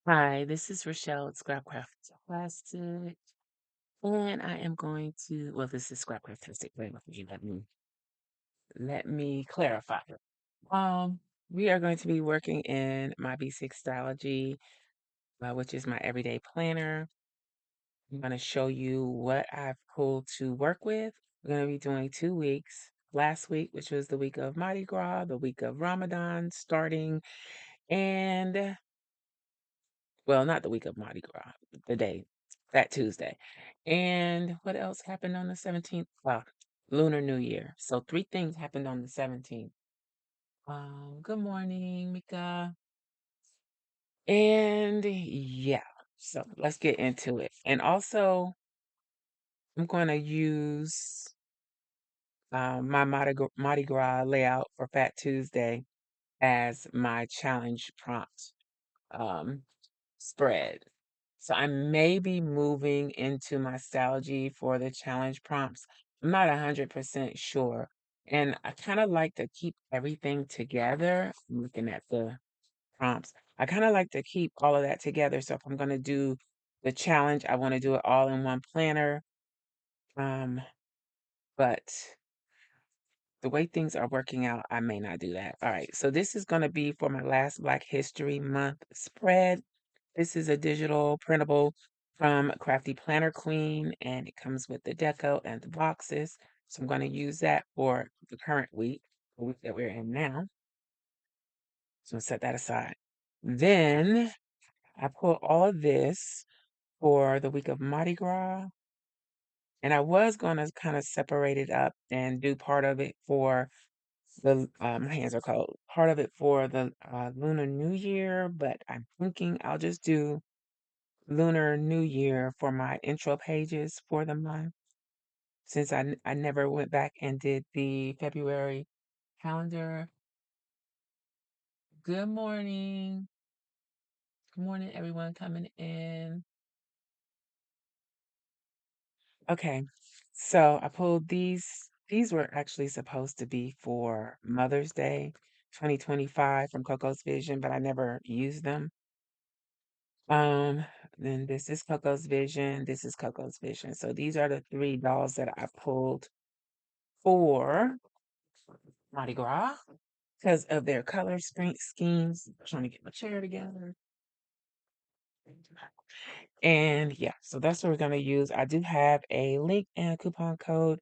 Hi, this is Rochelle at Scrapcraftastic, and I am going to, well, this is Scrapcraftastic Planner. Let me clarify. Um, we are going to be working in my B6 Stalogy, which is my everyday planner. I'm going to show you what I've pulled to work with. We're going to be doing 2 weeks. Last week, which was the week of Mardi Gras, the week of Ramadan starting, and well, not the week of Mardi Gras, the day, that Tuesday. And what else happened on the 17th? Well, Lunar New Year. So three things happened on the 17th. Good morning, Mika. And yeah, so let's get into it. And also, I'm going to use my Mardi Gras layout for Fat Tuesday as my challenge prompt. Um, Spread. So I may be moving into my Stalogy for the challenge prompts. I'm not 100% sure. And I kind of like to keep everything together. I'm looking at the prompts. I kind of like to keep all of that together. So if I'm going to do the challenge, I want to do it all in one planner. Um, but the way things are working out, I may not do that. All right. So this is going to be for my last Black History Month spread. This is a digital printable from Crafty Planner Queen, and it comes with the deco and the boxes. So I'm going to use that for the current week, the week that we're in now. So set that aside. Then I pulled all of this for the week of Mardi Gras, and I was going to kind of separate it up and do part of it for my hands are cold. Part of it for the Lunar New Year, but I'm thinking I'll just do Lunar New Year for my intro pages for the month since I never went back and did the February calendar. Good morning. Good morning, everyone coming in. Okay, so I pulled these. These were actually supposed to be for Mother's Day 2025 from Coco's Vision, but I never used them. Um, then this is Coco's Vision. This is Coco's Vision. So these are the three dolls that I pulled for Mardi Gras because of their color schemes. Trying to get my chair together. And yeah, so that's what we're going to use. I do have a link and a coupon code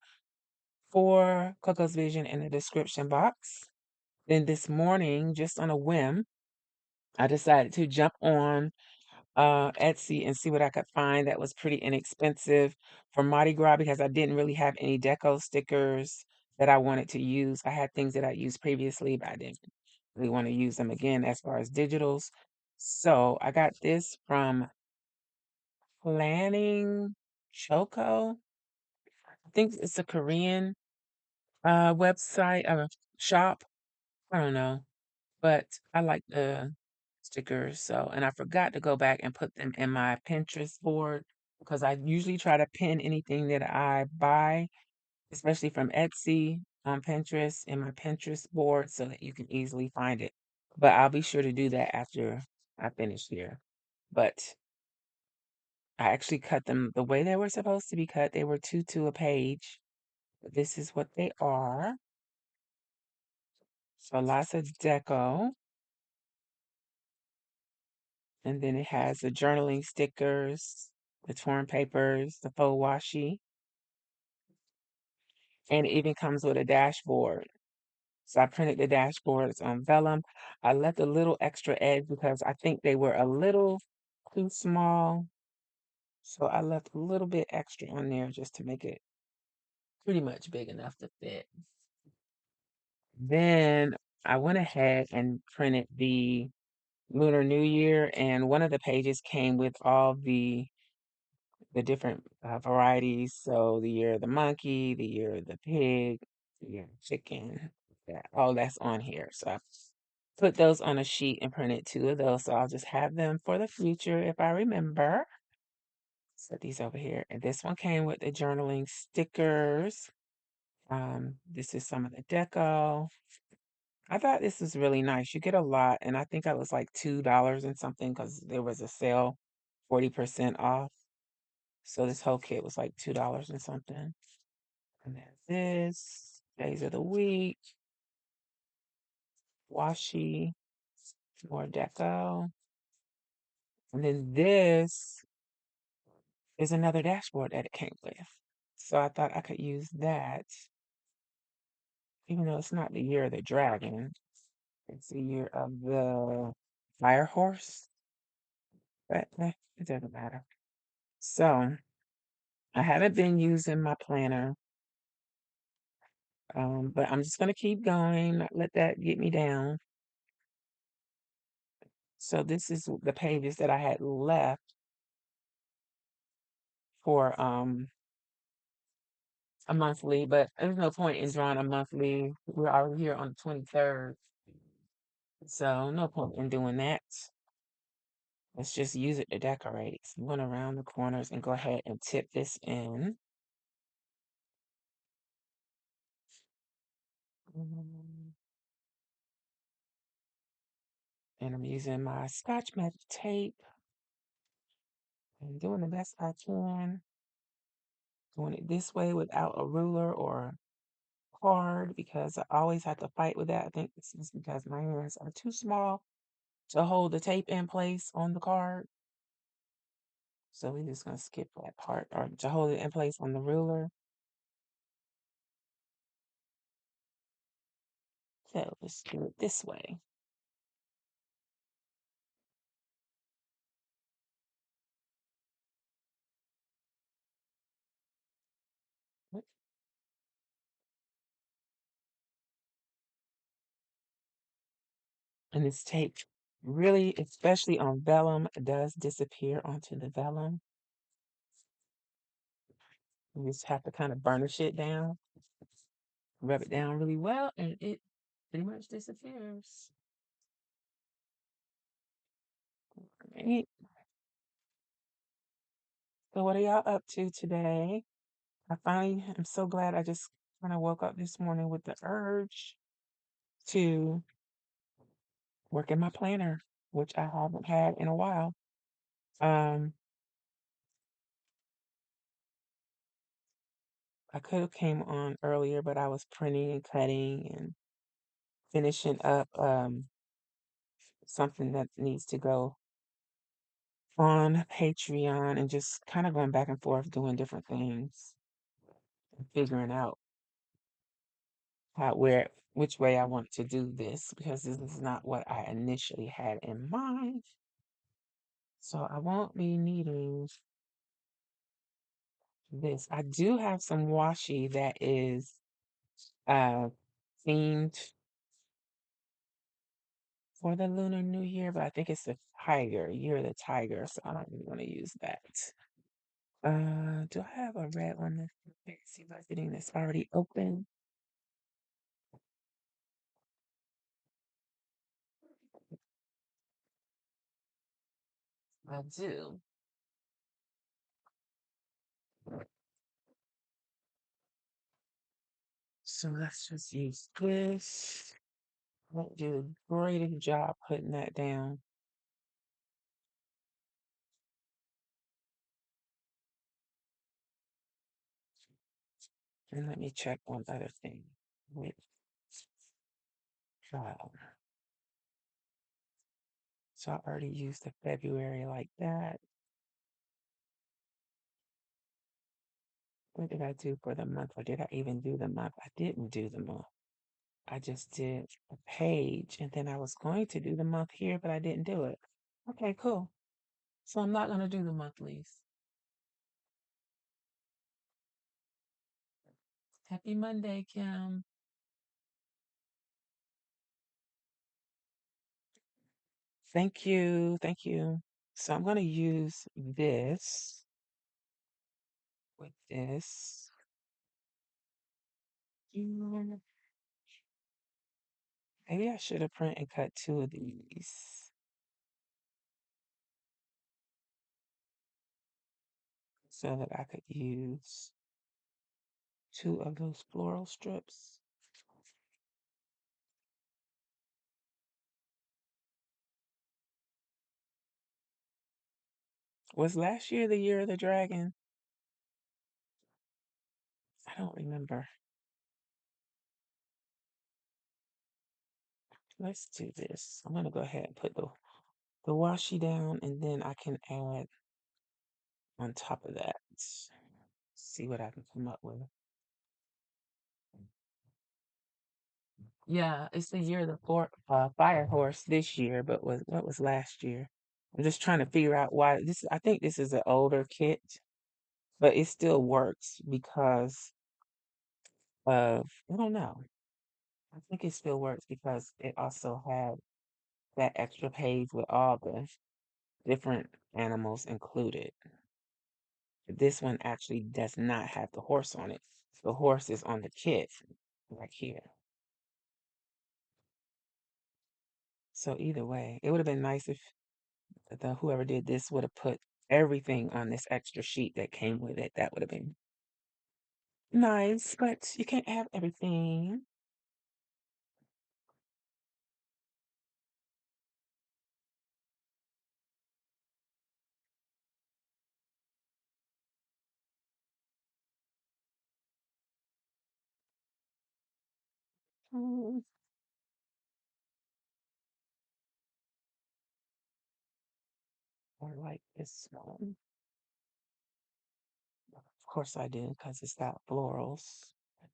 for Coco's Vision in the description box. Then this morning, just on a whim, I decided to jump on Etsy and see what I could find that was pretty inexpensive for Mardi Gras because I didn't really have any deco stickers that I wanted to use. I had things that I used previously, but I didn't really want to use them again as far as digitals. So I got this from Planning Choco. I think it's a Korean website, shop. I don't know, but I like the stickers. So, and I forgot to go back and put them in my Pinterest board because I usually try to pin anything that I buy, especially from Etsy on Pinterest in my Pinterest board so that you can easily find it. But I'll be sure to do that after I finish here. But I actually cut them the way they were supposed to be cut. They were two to a page. But this is what they are. So lots of deco. And then it has the journaling stickers, the torn papers, the faux washi, and it even comes with a dashboard. So I printed the dashboards on vellum. I left a little extra edge because I think they were a little too small. So I left a little bit extra on there just to make it pretty much big enough to fit. Then I went ahead and printed the Lunar New Year, and one of the pages came with all the different varieties. So the year of the monkey, the year of the pig, the year of the chicken, all that's on here. So I put those on a sheet and printed two of those. So I'll just have them for the future if I remember. Set these over here. And this one came with the journaling stickers. This is some of the deco. I thought this was really nice. You get a lot, and I think I was like $2 and something because there was a sale, 40% off. So this whole kit was like $2 and something. And then this, days of the week, washi, more deco. And then this is another dashboard that it came with. So I thought I could use that, even though it's not the year of the dragon. It's the year of the fire horse, but it doesn't matter. So I haven't been using my planner, but I'm just gonna keep going, not let that get me down. So this is the pages that I had left for a monthly, but there's no point in drawing a monthly. We're already here on the 23rd, so no point in doing that. Let's just use it to decorate. So I'm going around the corners and go ahead and tip this in. And I'm using my Scotch Magic tape and doing the best I can. Doing it this way without a ruler or card because I always have to fight with that. I think this is because my hands are too small to hold the tape in place on the card. So we're just going to skip that part or to hold it in place on the ruler. So let's do it this way. And this tape really, especially on vellum, does disappear onto the vellum. You just have to kind of burnish it down, rub it down really well, and it pretty much disappears. Right. So what are y'all up to today? I finally am so glad I just kind of woke up this morning with the urge to work in my planner, which I haven't had in a while. Um, I could have came on earlier, but I was printing and cutting and finishing up something that needs to go on Patreon and just kind of going back and forth doing different things and figuring out which way I want to do this because this is not what I initially had in mind. So I won't be needing this. I do have some washi that is uh themed for the Lunar New Year, but I think it's the tiger, year of the tiger, so I don't really want to use that. Do I have a red one? Let's see if I'm getting this already open. I do. So let's just use this. Won't do a great job putting that down. And let me check one other thing. With child. So I already used the February like that. What did I do for the month? Or did I even do the month? I didn't do the month. I just did a page and then I was going to do the month here, but I didn't do it. Okay, cool. So I'm not going to do the monthlies. Happy Monday, Kim. Thank you. Thank you. So I'm going to use this with this. Mm, maybe I should have print and cut two of these so that I could use two of those floral strips. Was last year the year of the dragon? I don't remember. Let's do this. I'm gonna go ahead and put the washi down, and then I can add on top of that. See what I can come up with. Yeah, it's the year of the fire horse this year, but what was last year? I'm just trying to figure out why this. I think this is an older kit, but it still works because of I don't know. I think it still works because it also had that extra page with all the different animals included. This one actually does not have the horse on it. The horse is on the kit right here. So either way, it would have been nice if the whoever did this would have put everything on this extra sheet that came with it. That would have been nice, but you can't have everything. Mm, I like this one. Of course I did because it's got florals. But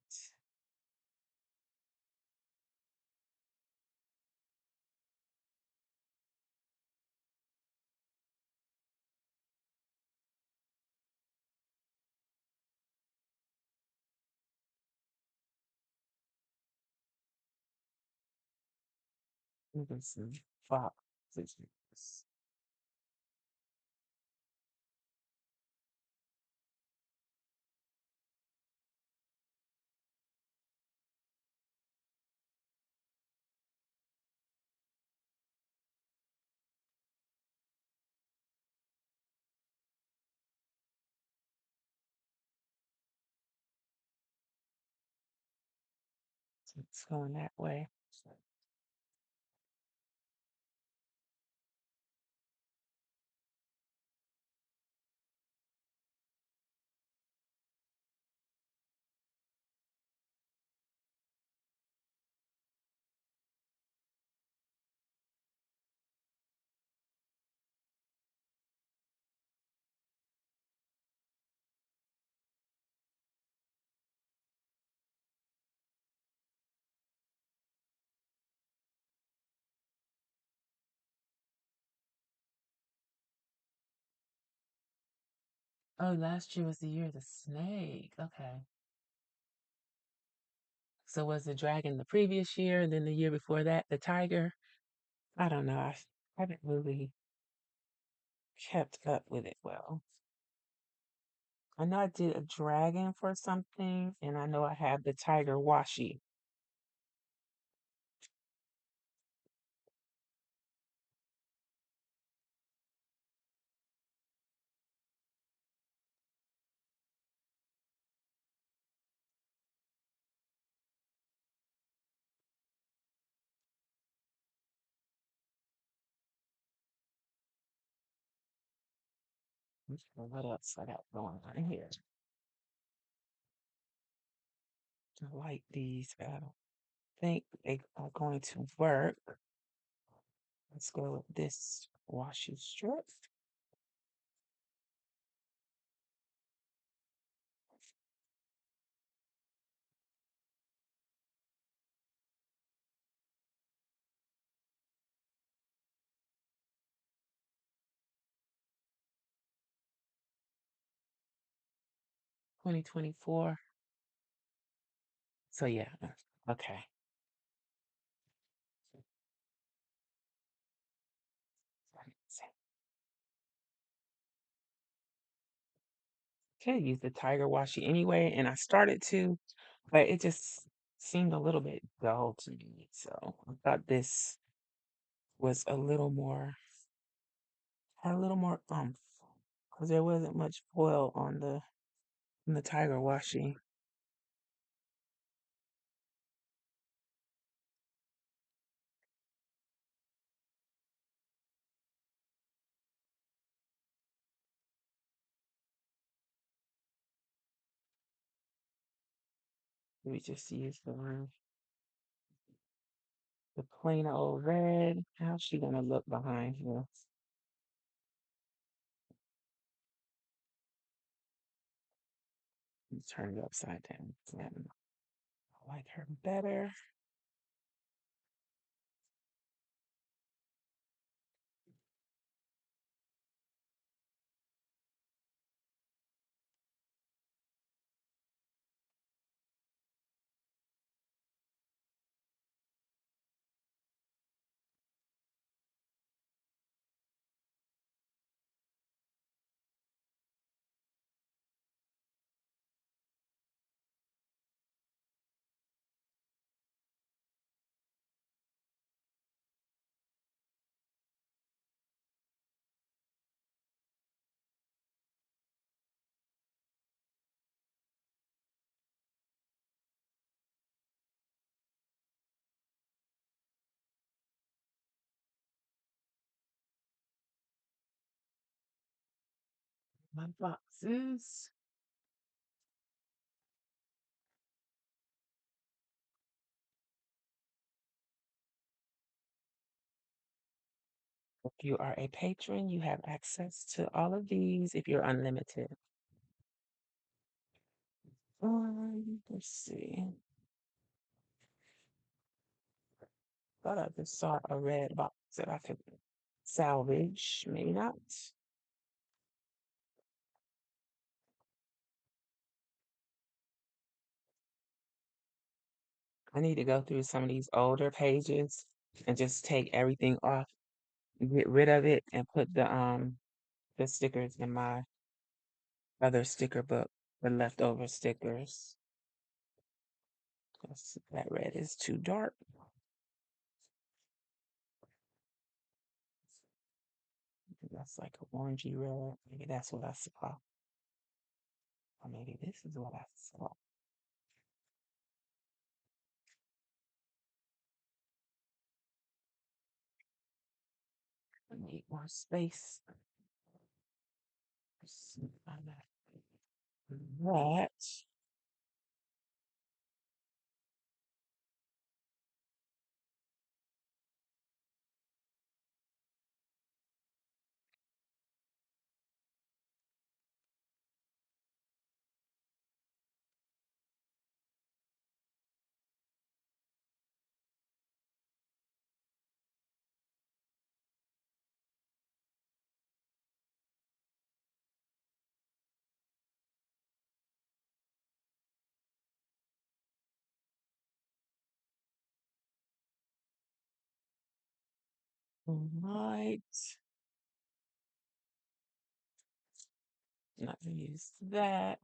even some foxes. It's 'Cause it's going that way. Oh, last year was the year of the snake. Okay. So was the dragon the previous year, and then the year before that, the tiger? I don't know. I haven't really kept up with it well. I know I did a dragon for something, and I know I have the tiger washi. 'What else I got going on here? I like these, but I don't think they are going to work. Let's go with this washi strip. 2024. So yeah, okay. Could use the tiger washi anyway, and I started to, but it just seemed a little bit dull to me. So I thought this was had a little more because there wasn't much foil on the tiger washi. We just use the plain old red. How's she gonna look behind here? Turn it upside down. Yeah, I like her better. My boxes. If you are a patron, you have access to all of these if you're unlimited. Let's see. Thought I just saw a red box that I could salvage. Maybe not. I need to go through some of these older pages and just take everything off, get rid of it, and put the stickers in my other sticker book, the leftover stickers. 'Cause that red is too dark. That's like an orangey red. Maybe that's what I saw. Or maybe this is what I saw. I need more space. Find that. Right. Not gonna use that.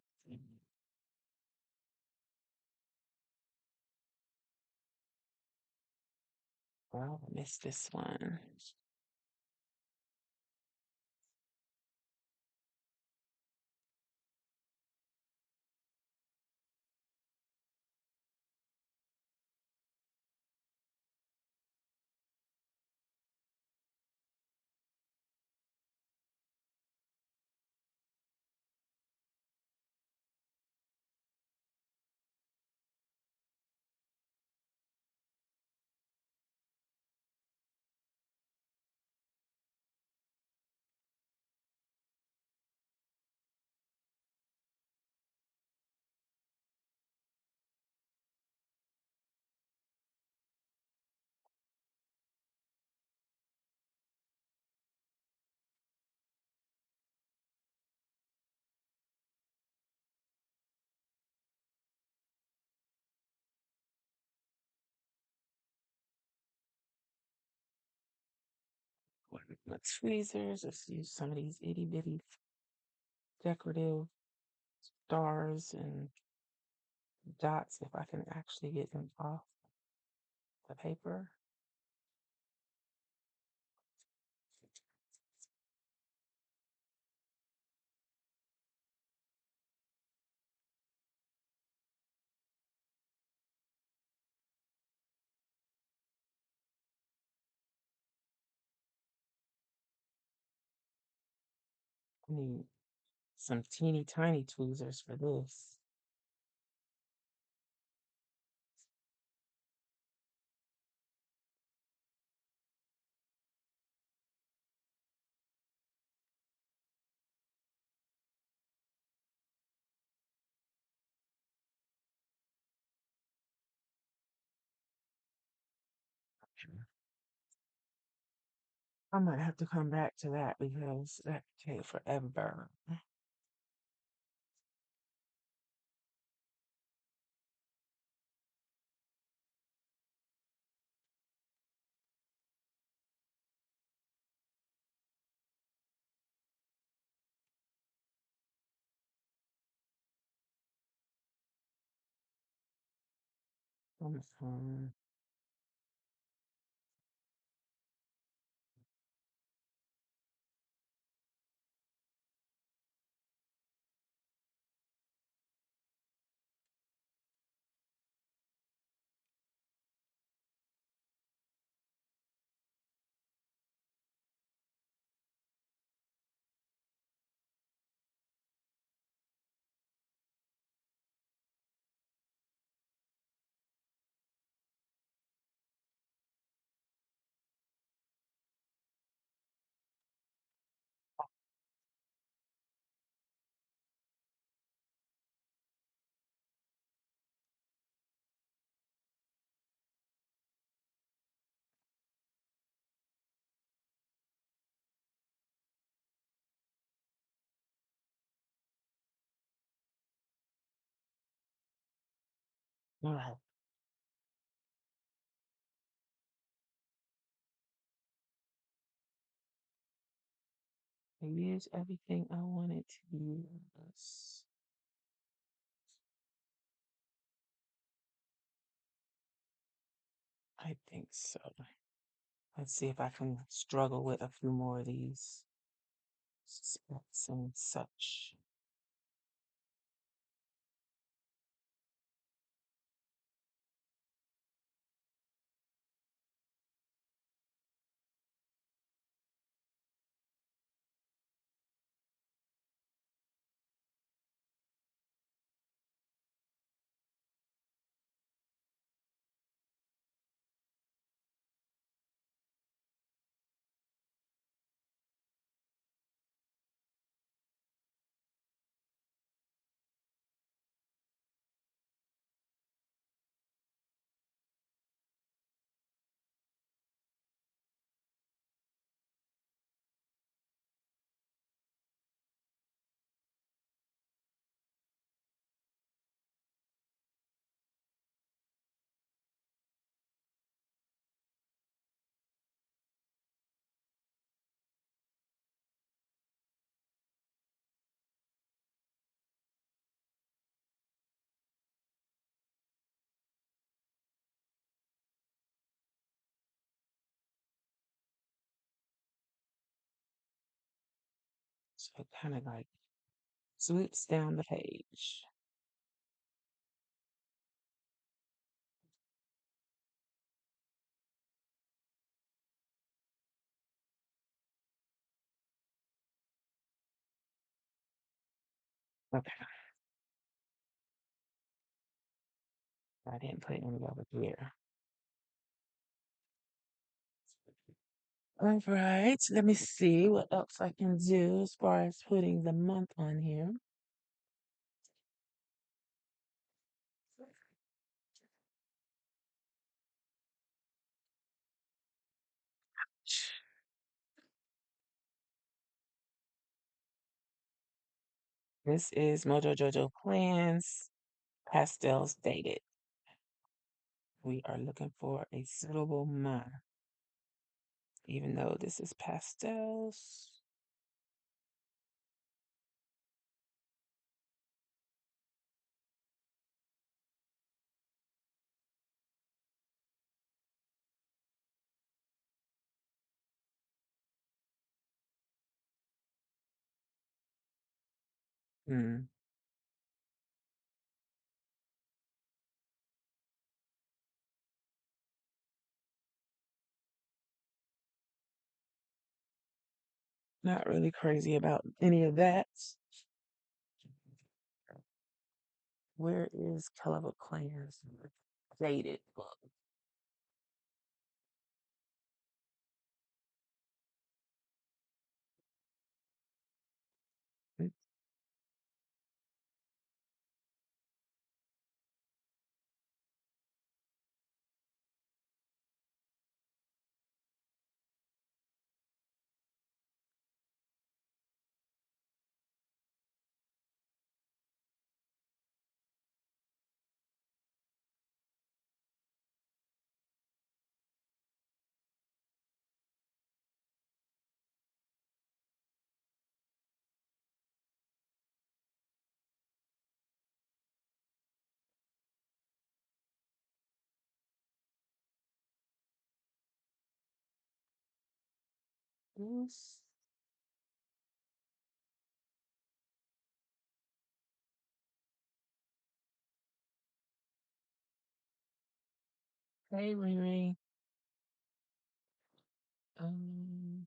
Well, I missed this one. Let's tweezers. Let's use some of these itty bitty decorative stars and dots if I can actually get them off the paper. I need some teeny tiny tweezers for this. I might have to come back to that because that could take forever. Mhm. All right. I used everything I wanted to use. I think so. Let's see if I can struggle with a few more of these specs and such. So it kind of like swoops down the page. Okay, I didn't put any over here. All right, let me see what else I can do as far as putting the month on here. This is Mojo Jojo Plans Pastels Dated. We are looking for a suitable month, even though this is pastels. Hmm. Not really crazy about any of that. Where is Color Clans Dated book? Mm, Yes. Hey, Riri. Um,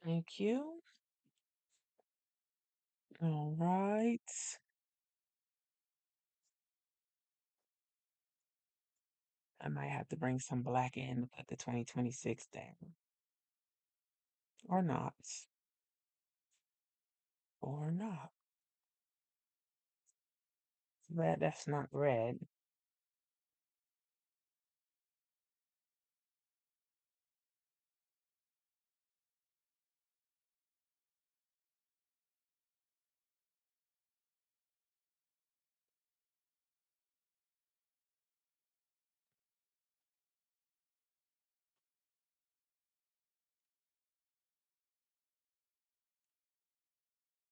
thank you. All right. I might have to bring some black in to put the 2026 down. Or not. Or not. Glad that's not red.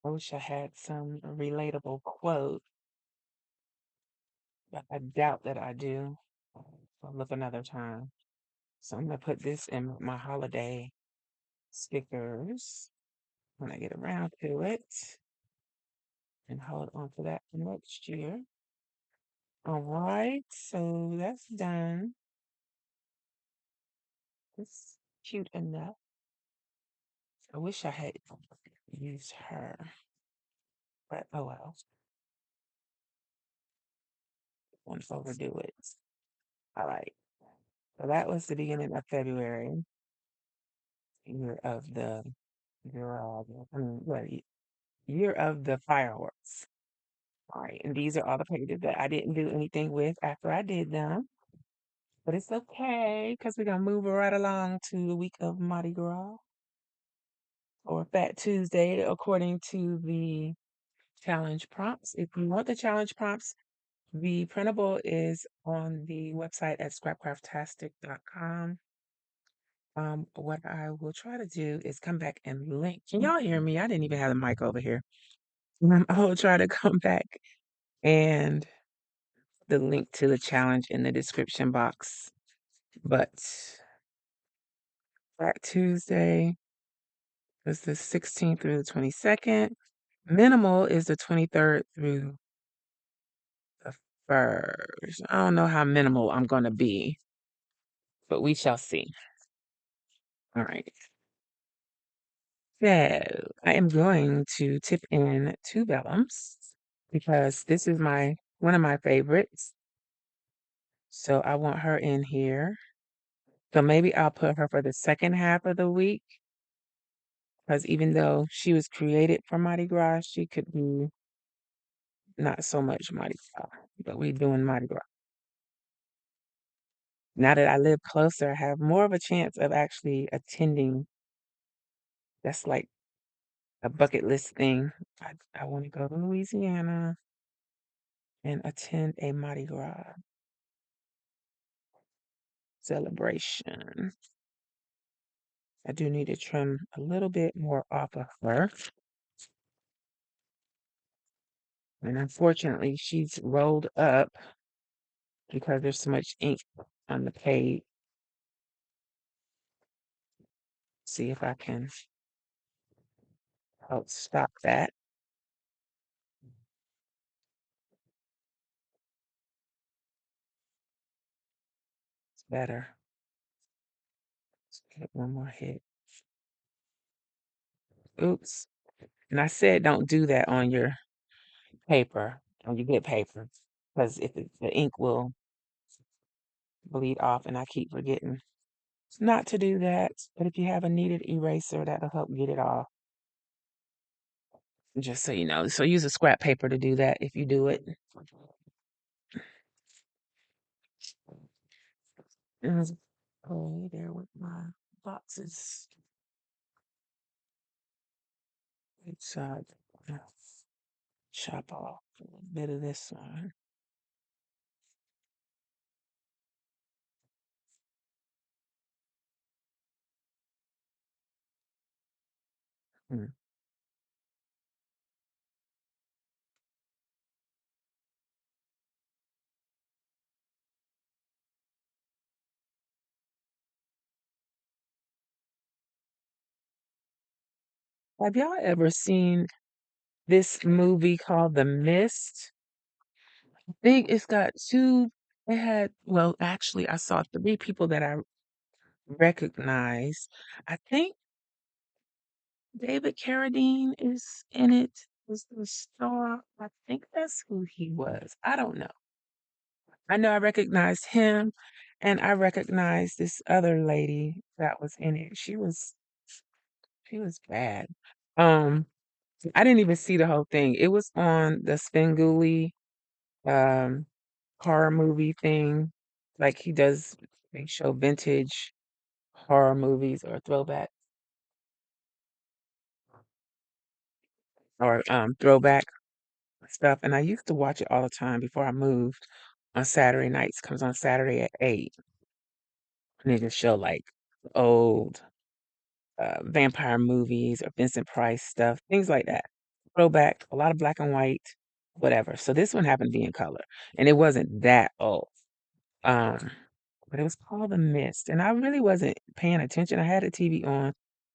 I wish I had some relatable quote, but I doubt that I do. I'll look another time. So I'm gonna put this in my holiday stickers when I get around to it and hold on to that for next year. All right, so that's done. It's cute enough. I wish I had used her, but oh well. Won't overdo it. All right. So that was the beginning of February, year of the year of the fireworks. All right, and these are all the pages that I didn't do anything with after I did them. But it's okay because we're gonna move right along to the week of Mardi Gras or Fat Tuesday, according to the challenge prompts. If you want the challenge prompts, the printable is on the website at scrapcraftastic.com. What I will try to do is come back and link. Can y'all hear me? I didn't even have the mic over here. I will try to come back and the link to the challenge in the description box. But Black Tuesday is the 16th through the 22nd. Minimal is the 23rd through the 1st. I don't know how minimal I'm going to be, but we shall see. All right. So I am going to tip in two vellums because this is one of my favorites. So I want her in here. So maybe I'll put her for the second half of the week because even though she was created for Mardi Gras, she could be not so much Mardi Gras, but we're doing Mardi Gras. Now that I live closer, I have more of a chance of actually attending. That's like a bucket list thing. I want to go to Louisiana and attend a Mardi Gras celebration. I do need to trim a little bit more off of her. And unfortunately, she's rolled up because there's so much ink on the page. See if I can help stop that. It's better. Let's get one more hit. Oops. And I said don't do that on your paper, on your good paper, because if the ink will bleed off, and I keep forgetting not to do that. But if you have a kneaded eraser, that'll help get it off. Just so you know. So use a scrap paper to do that if you do it. And go there with my boxes. It's chop off a little bit of this one. Hmm. Have y'all ever seen this movie called The Mist? I think it's got two. It had, well, actually, I saw three people that I recognize. I think David Carradine is in it. Is the star? I think that's who he was. I don't know. I know I recognized him, and I recognized this other lady that was in it. She was bad. Um, I didn't even see the whole thing. It was on the Svengoolie um horror movie thing. Like he does, they show vintage horror movies or throwback stuff. And I used to watch it all the time before I moved on Saturday nights. Comes on Saturday at 8. And they just show like old vampire movies or Vincent Price stuff, things like that. Throwback, a lot of black and white, whatever. So this one happened to be in color, and it wasn't that old. Um, but it was called The Mist, and I really wasn't paying attention. I had the TV on,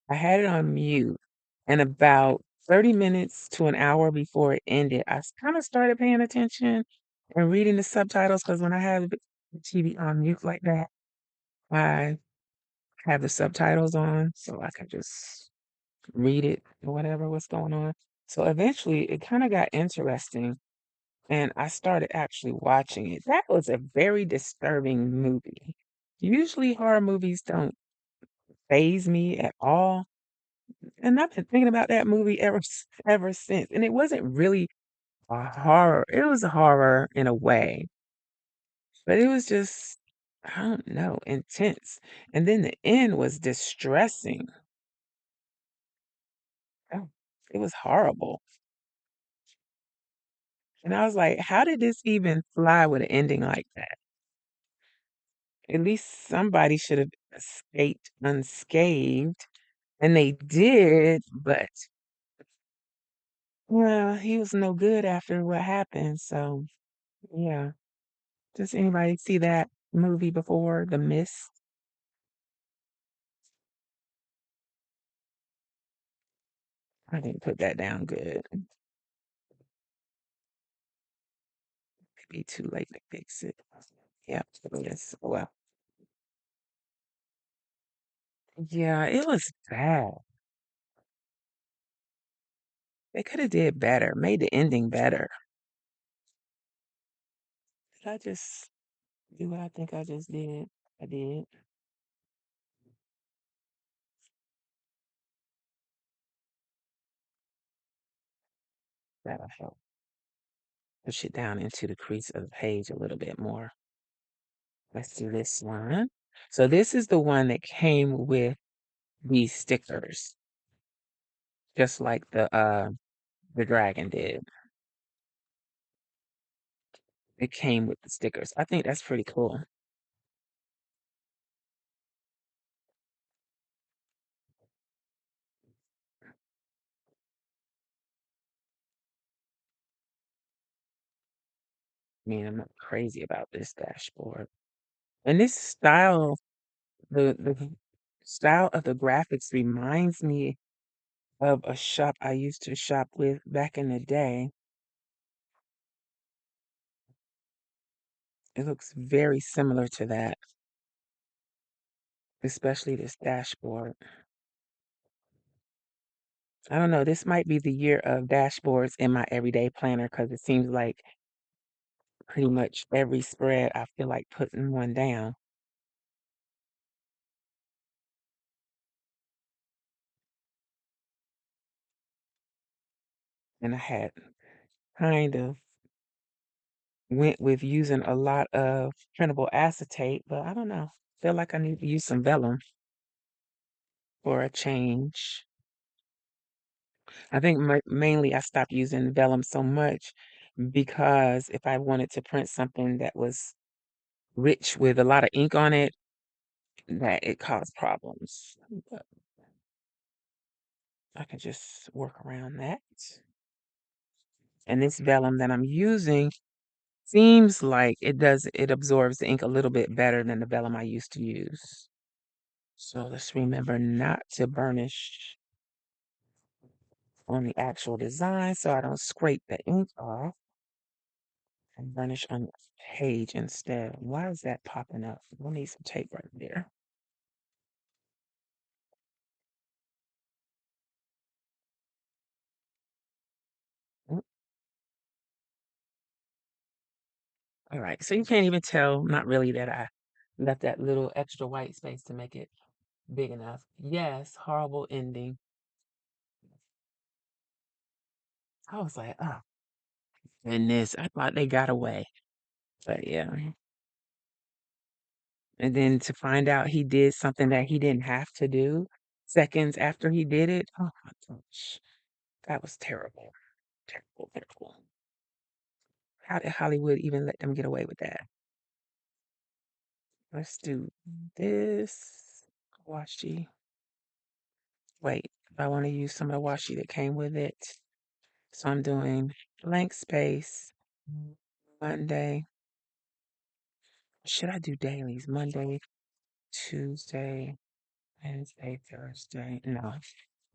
I had it on mute, and about 30 minutes to an hour before it ended, I kind of started paying attention and reading the subtitles because when I have the TV on mute like that, I have the subtitles on so I can just read it or whatever what's going on. So eventually it kind of got interesting and I started actually watching it. That was a very disturbing movie. Usually horror movies don't faze me at all. And I've been thinking about that movie ever since. And it wasn't really a horror. It was a horror in a way, but it was just, I don't know, intense. And then the end was distressing. Oh, it was horrible. And I was like, how did this even fly with an ending like that? At least somebody should have escaped unscathed. And they did, but well, he was no good after what happened. So, yeah. Does anybody see that movie before, The Mist? I didn't put that down good. It'd be too late to fix it. Yep, it is. Well, yeah, it was bad. They could have did better, made the ending better. Did I just do what I think I just did? I did. That'll help push it down into the crease of the page a little bit more. Let's do this one. So this is the one that came with these stickers, just like the dragon did. It came with the stickers. I think that's pretty cool. I mean, I'm not crazy about this dashboard. And this style, the style of the graphics reminds me of a shop I used to shop with back in the day. It looks very similar to that, especially this dashboard. I don't know, this might be the year of dashboards in my everyday planner because it seems like pretty much every spread I feel like putting one down. And I had kind of went with using a lot of printable acetate, but I don't know. Feel like I need to use some vellum for a change. I think mainly I stopped using vellum so much because if I wanted to print something that was rich with a lot of ink on it, that it caused problems. But I can just work around that. And this vellum that I'm using seems like it absorbs the ink a little bit better than the vellum I used to use. So let's remember not to burnish on the actual design so I don't scrape the ink off and burnish on the page instead. Why is that popping up? We'll need some tape right there. Mm, all right, so you can't even tell, not really, that I left that little extra white space to make it big enough. Yes, horrible ending. I was like, oh, goodness, I thought they got away. But yeah. And then to find out he did something that he didn't have to do seconds after he did it. Oh my gosh. That was terrible. Terrible, terrible. How did Hollywood even let them get away with that? Let's do this washi. Wait, I want to use some of the washi that came with it. So I'm doing blank space Monday. Should I do dailies? Monday, Tuesday, Wednesday, Thursday. No,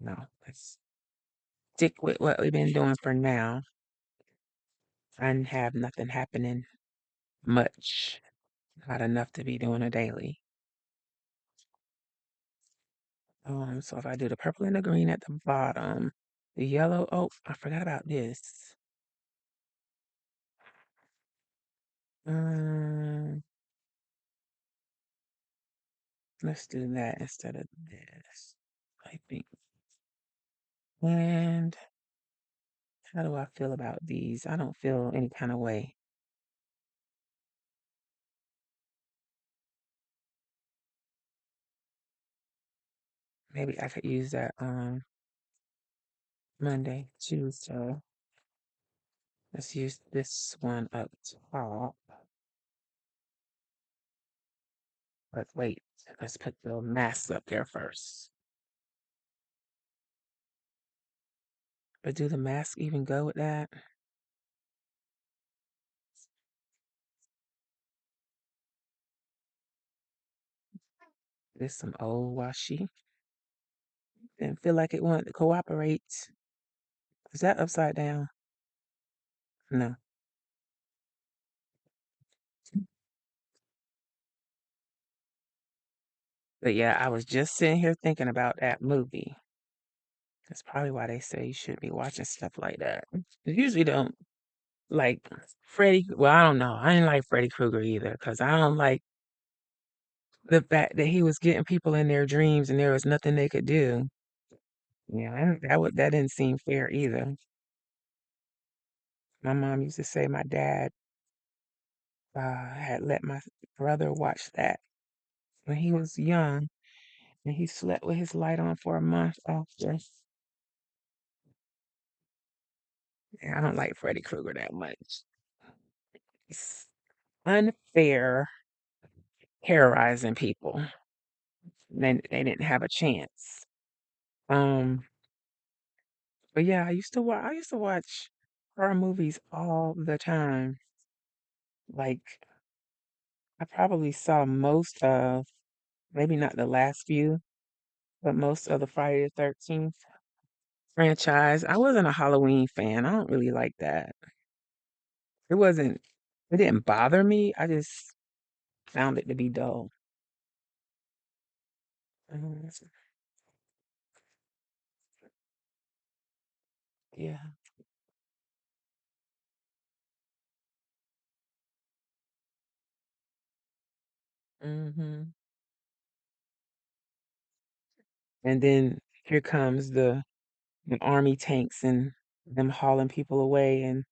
no. Let's stick with what we've been doing for now. I have nothing happening much. Not enough to be doing a daily. So if I do the purple and the green at the bottom, the yellow, oh, I forgot about this. Um, let's do that instead of this, I think. And how do I feel about these? I don't feel any kind of way. Maybe I could use that Monday, Tuesday. Let's use this one up top. But wait, let's put the masks up there first. But do the mask even go with that? There's some old washi. Didn't feel like it wanted to cooperate. Is that upside down? No. But yeah, I was just sitting here thinking about that movie. That's probably why they say you shouldn't be watching stuff like that. I usually don't like Freddy. Well, I don't know. I didn't like Freddy Krueger either because I don't like the fact that he was getting people in their dreams and there was nothing they could do. Yeah, that didn't seem fair either. My mom used to say my dad had let my brother watch that when he was young, and he slept with his light on for a month after. Yeah, I don't like Freddy Krueger that much. It's unfair terrorizing people. They didn't have a chance. Um, but yeah, I used to watch horror movies all the time. Like I probably saw most of, maybe not the last few, but most of the Friday the 13th franchise. I wasn't a Halloween fan. I don't really like that. It wasn't, it didn't bother me. I just found it to be dull. Um, yeah. hmm And then here comes the army tanks and them hauling people away and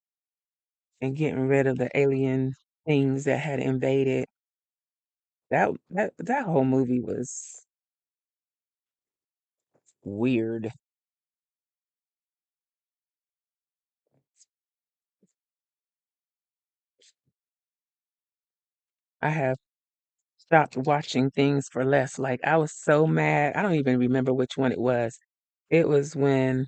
getting rid of the alien things that had invaded. That whole movie was weird. I have stopped watching things for less. Like I was so mad. I don't even remember which one it was. It was when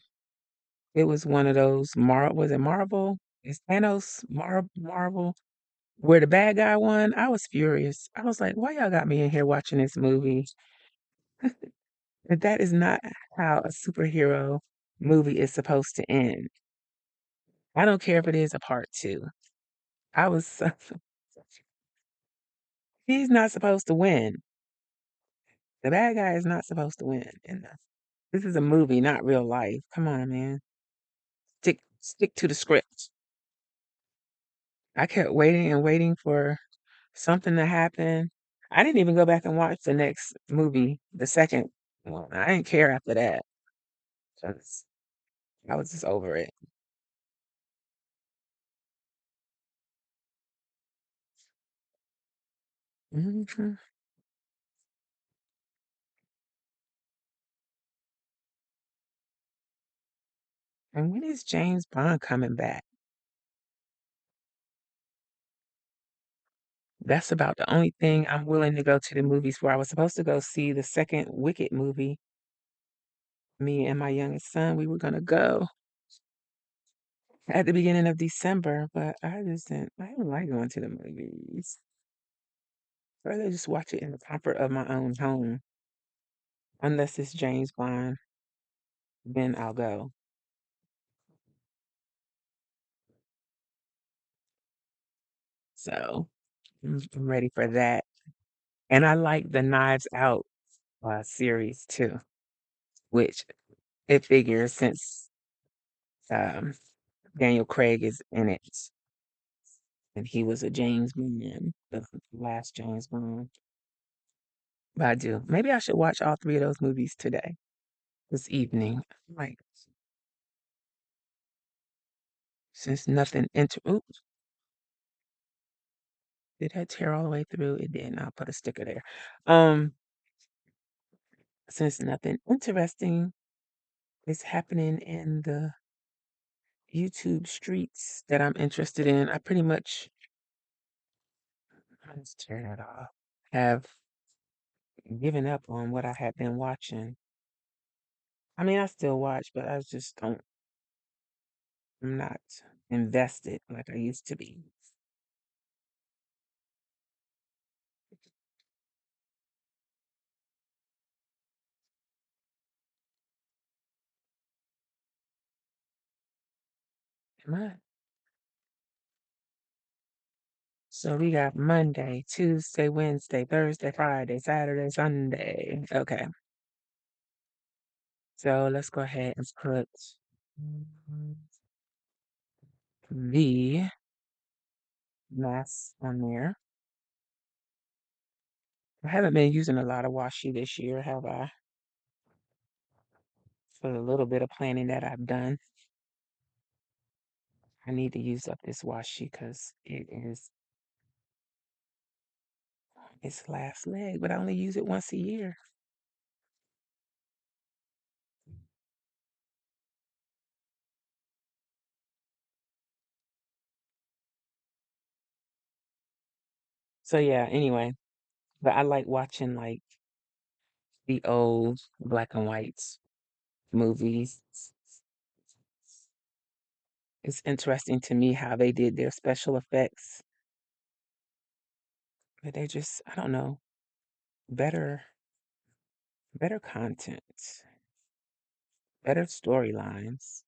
it was one of those was it Marvel? Is Thanos Marvel? Where the bad guy won? I was furious. I was like, why y'all got me in here watching this movie? That is not how a superhero. movie is supposed to end. I don't care if it is a part two. I was so, he's not supposed to win. The bad guy is not supposed to win. And this is a movie, not real life. Come on, man. Stick to the script. I kept waiting and waiting for something to happen. I didn't even go back and watch the next movie, the second one. I didn't care after that. 'Cause I was just over it. Mhm. And when is James Bond coming back? That's about the only thing I'm willing to go to the movies for. I was supposed to go see the second Wicked movie. Me and my youngest son, we were gonna go at the beginning of December, but I don't like going to the movies. I'd rather just watch it in the comfort of my own home. Unless it's James Bond, then I'll go. So I'm ready for that. And I like the Knives Out series too, which it figures since um, Daniel Craig is in it, and he was a James Bond, the last James Bond. But I do. Maybe I should watch all three of those movies today, this evening. Like, since nothing oops, did that tear all the way through? It didn't. I'll put a sticker there. Um, since nothing interesting is happening in the YouTube streets that I'm interested in, I pretty much, let's tear that off, have given up on what I had been watching. I mean, I still watch, but I just don't, I'm not invested like I used to be. Am I? So we got Monday, Tuesday, Wednesday, Thursday, Friday, Saturday, Sunday. Okay. So let's go ahead and put the mask on there. I haven't been using a lot of washi this year, have I? For the little bit of planning that I've done. I need to use up this washi because it is its last leg, but I only use it once a year. So yeah, anyway, but I like watching like the old black and white movies. It's interesting to me how they did their special effects, but they just, I don't know, better, better content, better storylines.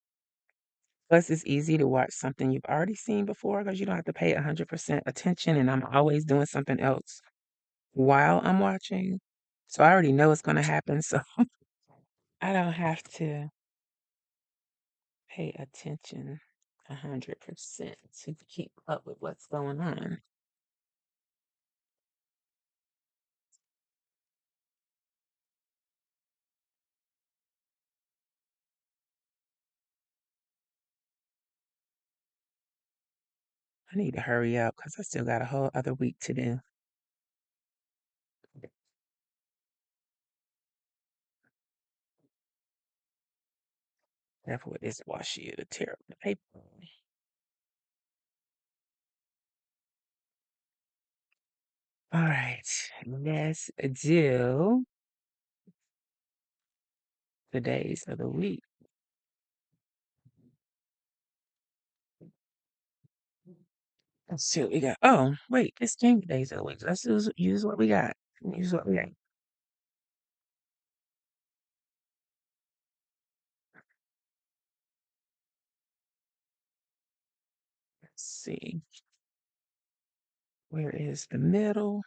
Plus, it's easy to watch something you've already seen before because you don't have to pay 100% attention, and I'm always doing something else while I'm watching. So I already know what's going to happen, so I don't have to pay attention 100% to keep up with what's going on. I need to hurry up because I still got a whole other week to do. Careful with this washi, it'll tear up the paper. All right, let's do the days of the week. Let's see what we got. Oh, wait, it's change days of the week. Let's use what we got. Use what we got. see. Where is the middle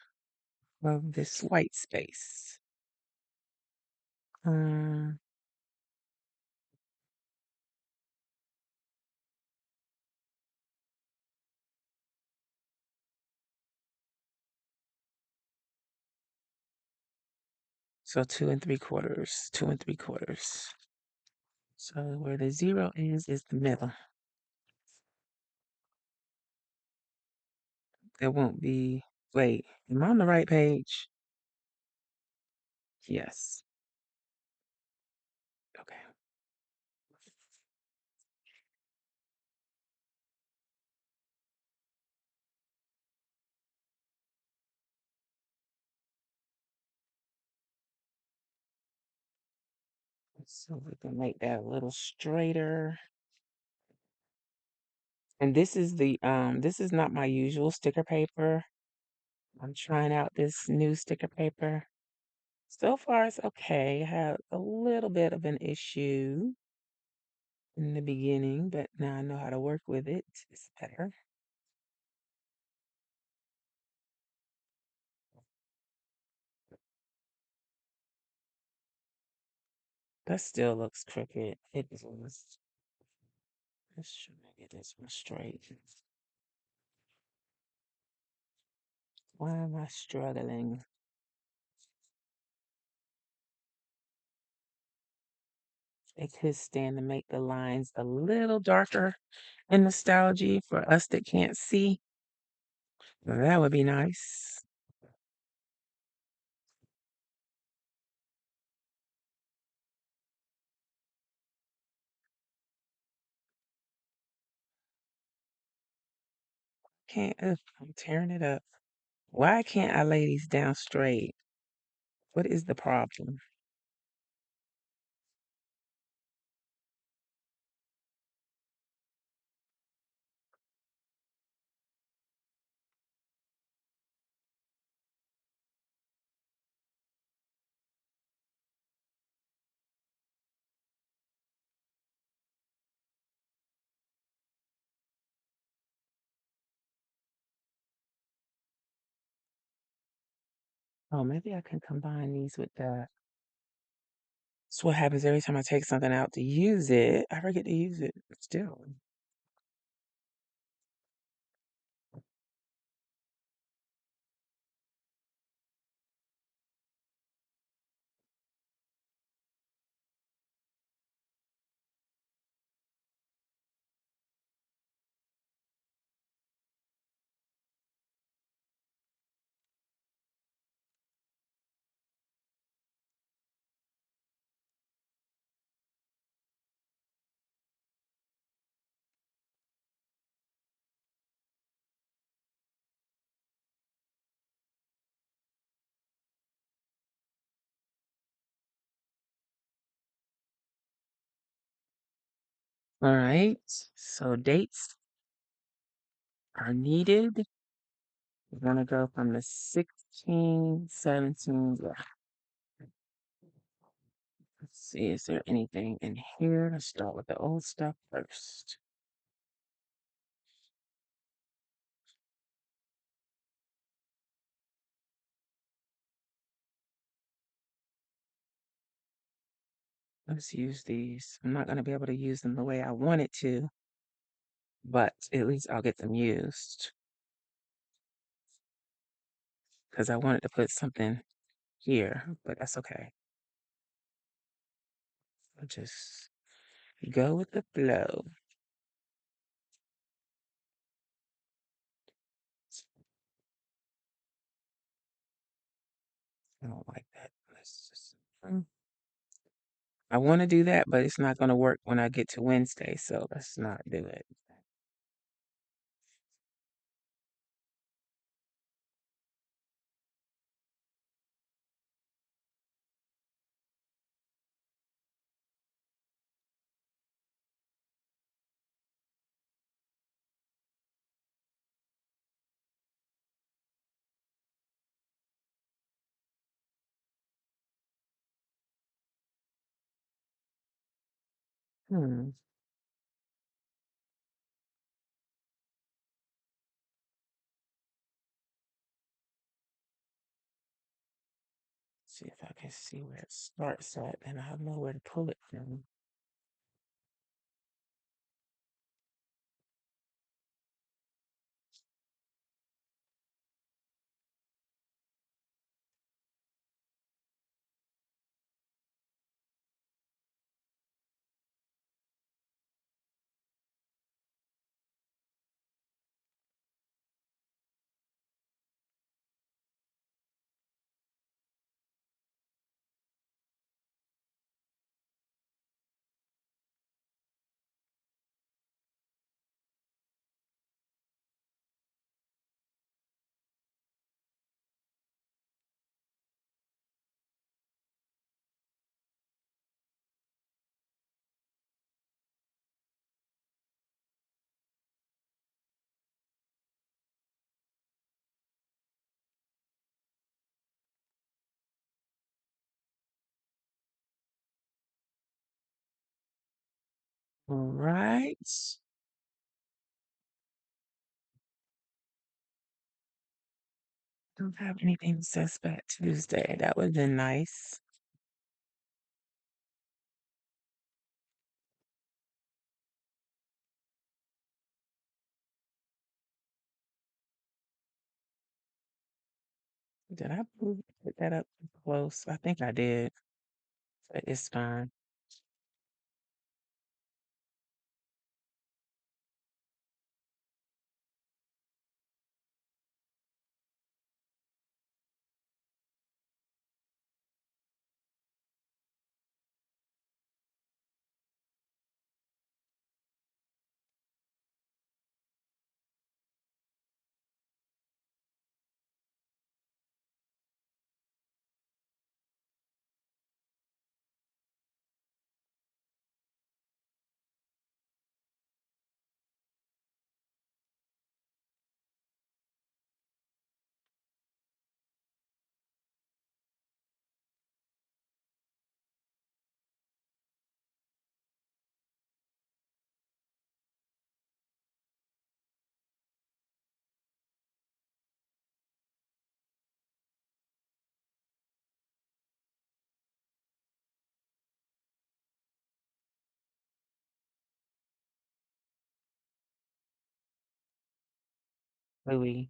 of this white space? Um, so 2 3/4, 2 3/4. So where the 0 is the middle. There won't be, wait, am I on the right page? Yes. Okay. So we can make that a little straighter. And this is not my usual sticker paper. I'm trying out this new sticker paper. So far it's okay. I had a little bit of an issue in the beginning, but now I know how to work with it. It's better. That still looks crooked. It is. Let's try to get this one straight. Why am I struggling? It could stand to make the lines a little darker in Nostalgy for us that can't see. That would be nice. Can't, ugh, I'm tearing it up. Why can't I lay these down straight? What is the problem? Oh, maybe I can combine these with that. That's what happens every time I take something out to use it. I forget to use it still. All right. So dates are needed. We're gonna go from the 16, 17. Yeah. Let's see, is there anything in here? Let's start with the old stuff first. Let's use these. I'm not gonna be able to use them the way I wanted to, but at least I'll get them used because I wanted to put something here, but that's okay. I'll just go with the flow. I don't like that. Let's just, I want to do that, but it's not going to work when I get to Wednesday, so let's not do it. Hmm. See if I can see where it starts at, and I know where to pull it from. All right. Don't have anything that says Fat Tuesday. That would have been nice. Did I put that up too close? I think I did, but it's fine. Louis.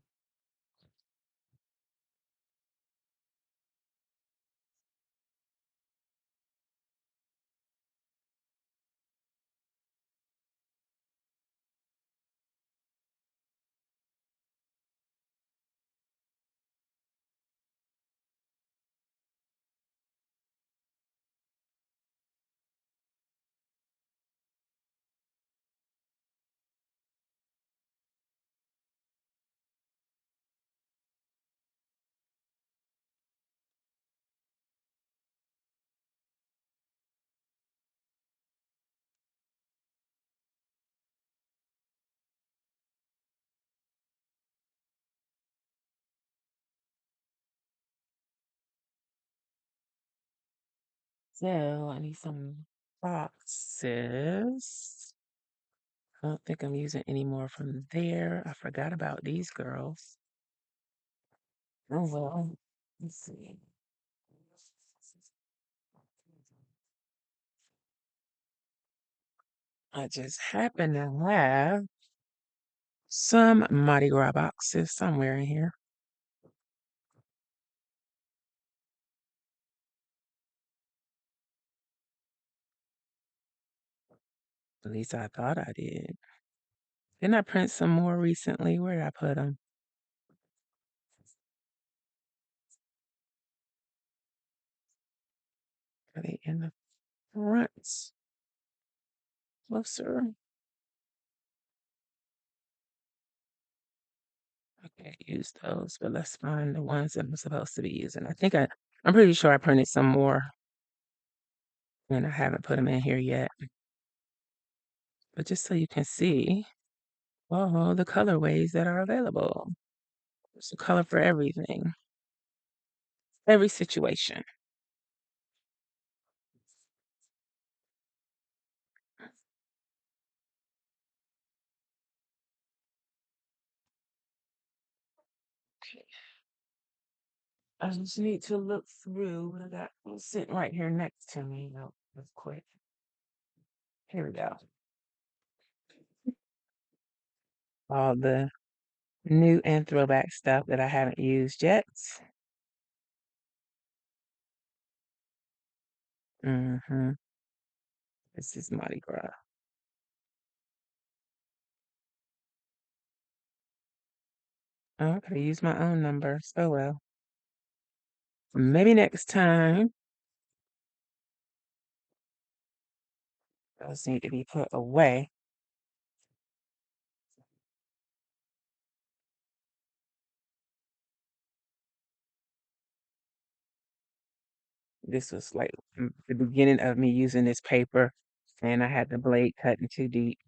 So I need some boxes. I don't think I'm using any more from there. I forgot about these girls. Oh well. Let's see. I just happen to have some Mardi Gras boxes somewhere in here. At least I thought I did. Didn't I print some more recently? Where did I put them? Are they in the front? Closer. Okay, use those, but let's find the ones that I'm supposed to be using. I'm pretty sure I printed some more and I haven't put them in here yet. But just so you can see all the colorways that are available. There's a color for everything, every situation. I just need to look through what I got sitting right here next to me. No, let's quit. Here we go. All the new and throwback stuff that I haven't used yet. Mm-hmm. This is Mardi Gras. Oh, I could have used my own numbers. Oh well. Maybe next time. Those need to be put away. This was like the beginning of me using this paper, and I had the blade cutting too deep.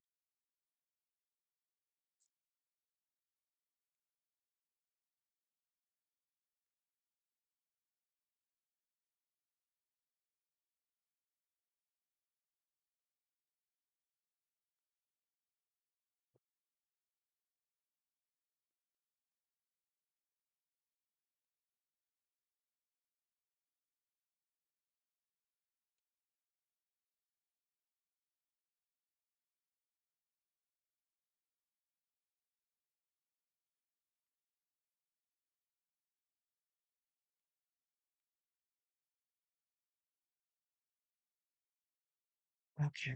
Okay,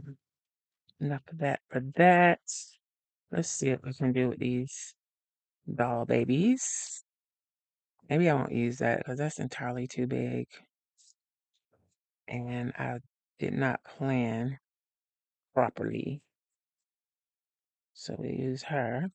enough of that for that. Let's see what we can do with these doll babies. Maybe I won't use that because that's entirely too big. And I did not plan properly. So we use her.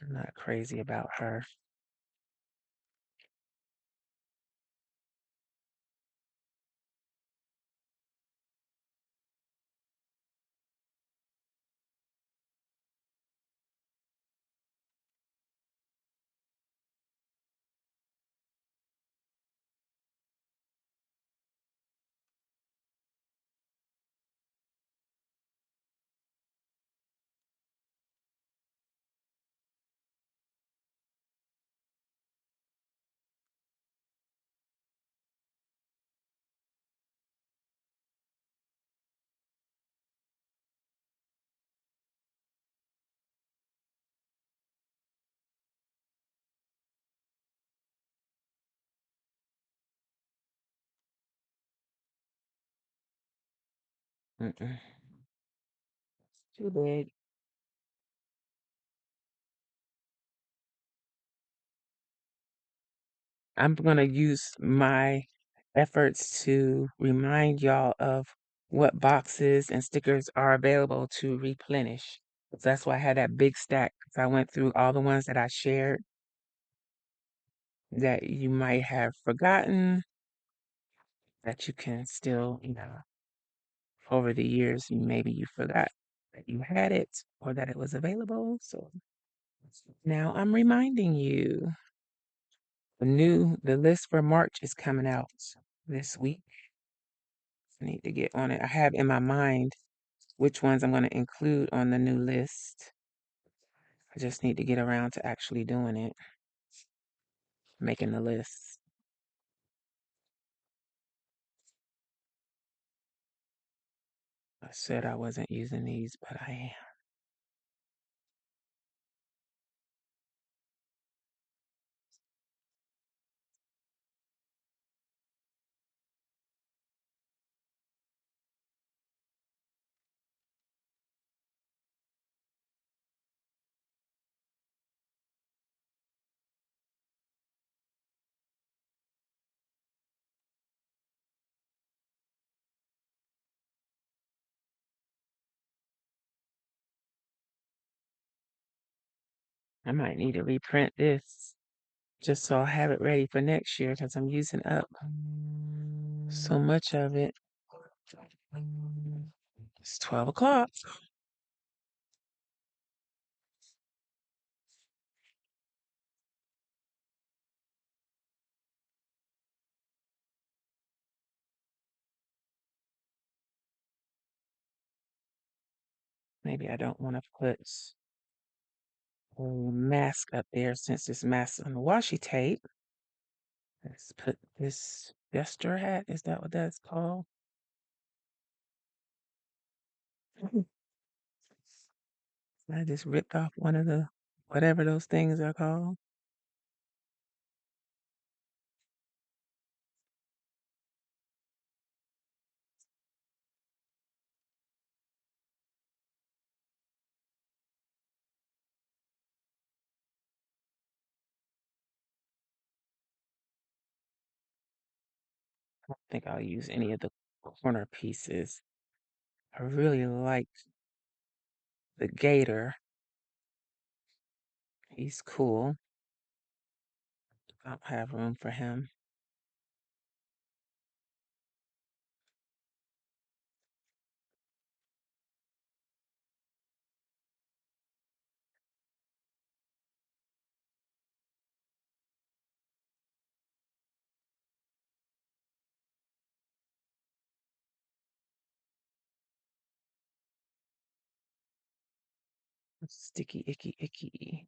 I'm not crazy about her. Mm-mm. Too big. I'm going to use my efforts to remind y'all of what boxes and stickers are available to replenish. That's why I had that big stack. 'Cause I went through all the ones that I shared that you might have forgotten, that you can still, over the years, maybe you forgot that you had it or that it was available. So now I'm reminding you. The list for March is coming out this week. I need to get on it. I have in my mind which ones I'm going to include on the new list. I just need to get around to actually doing it, making the list. I said I wasn't using these, but I am. I might need to reprint this just so I'll have it ready for next year because I'm using up so much of it. It's 12 o'clock. Maybe I don't want to put a mask up there since this mask on the washi tape. Let's put this jester hat. Is that what that's called? I just ripped off one of the whatever those things are called. I don't think I'll use any of the corner pieces. I really like the gator. He's cool. I don't have room for him. Sticky, icky, icky.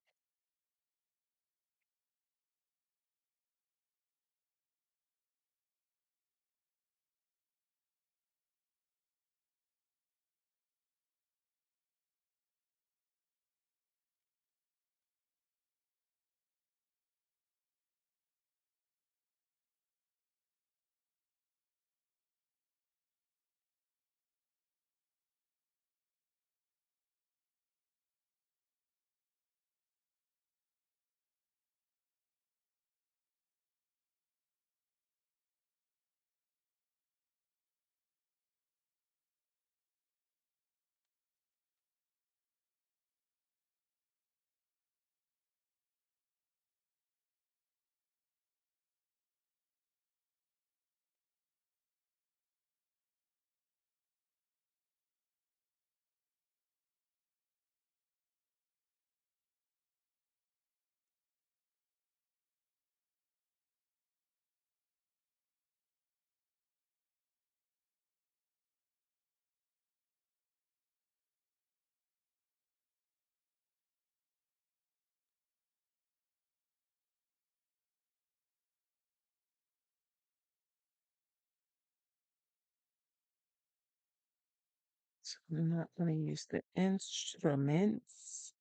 So I'm not going to use the instruments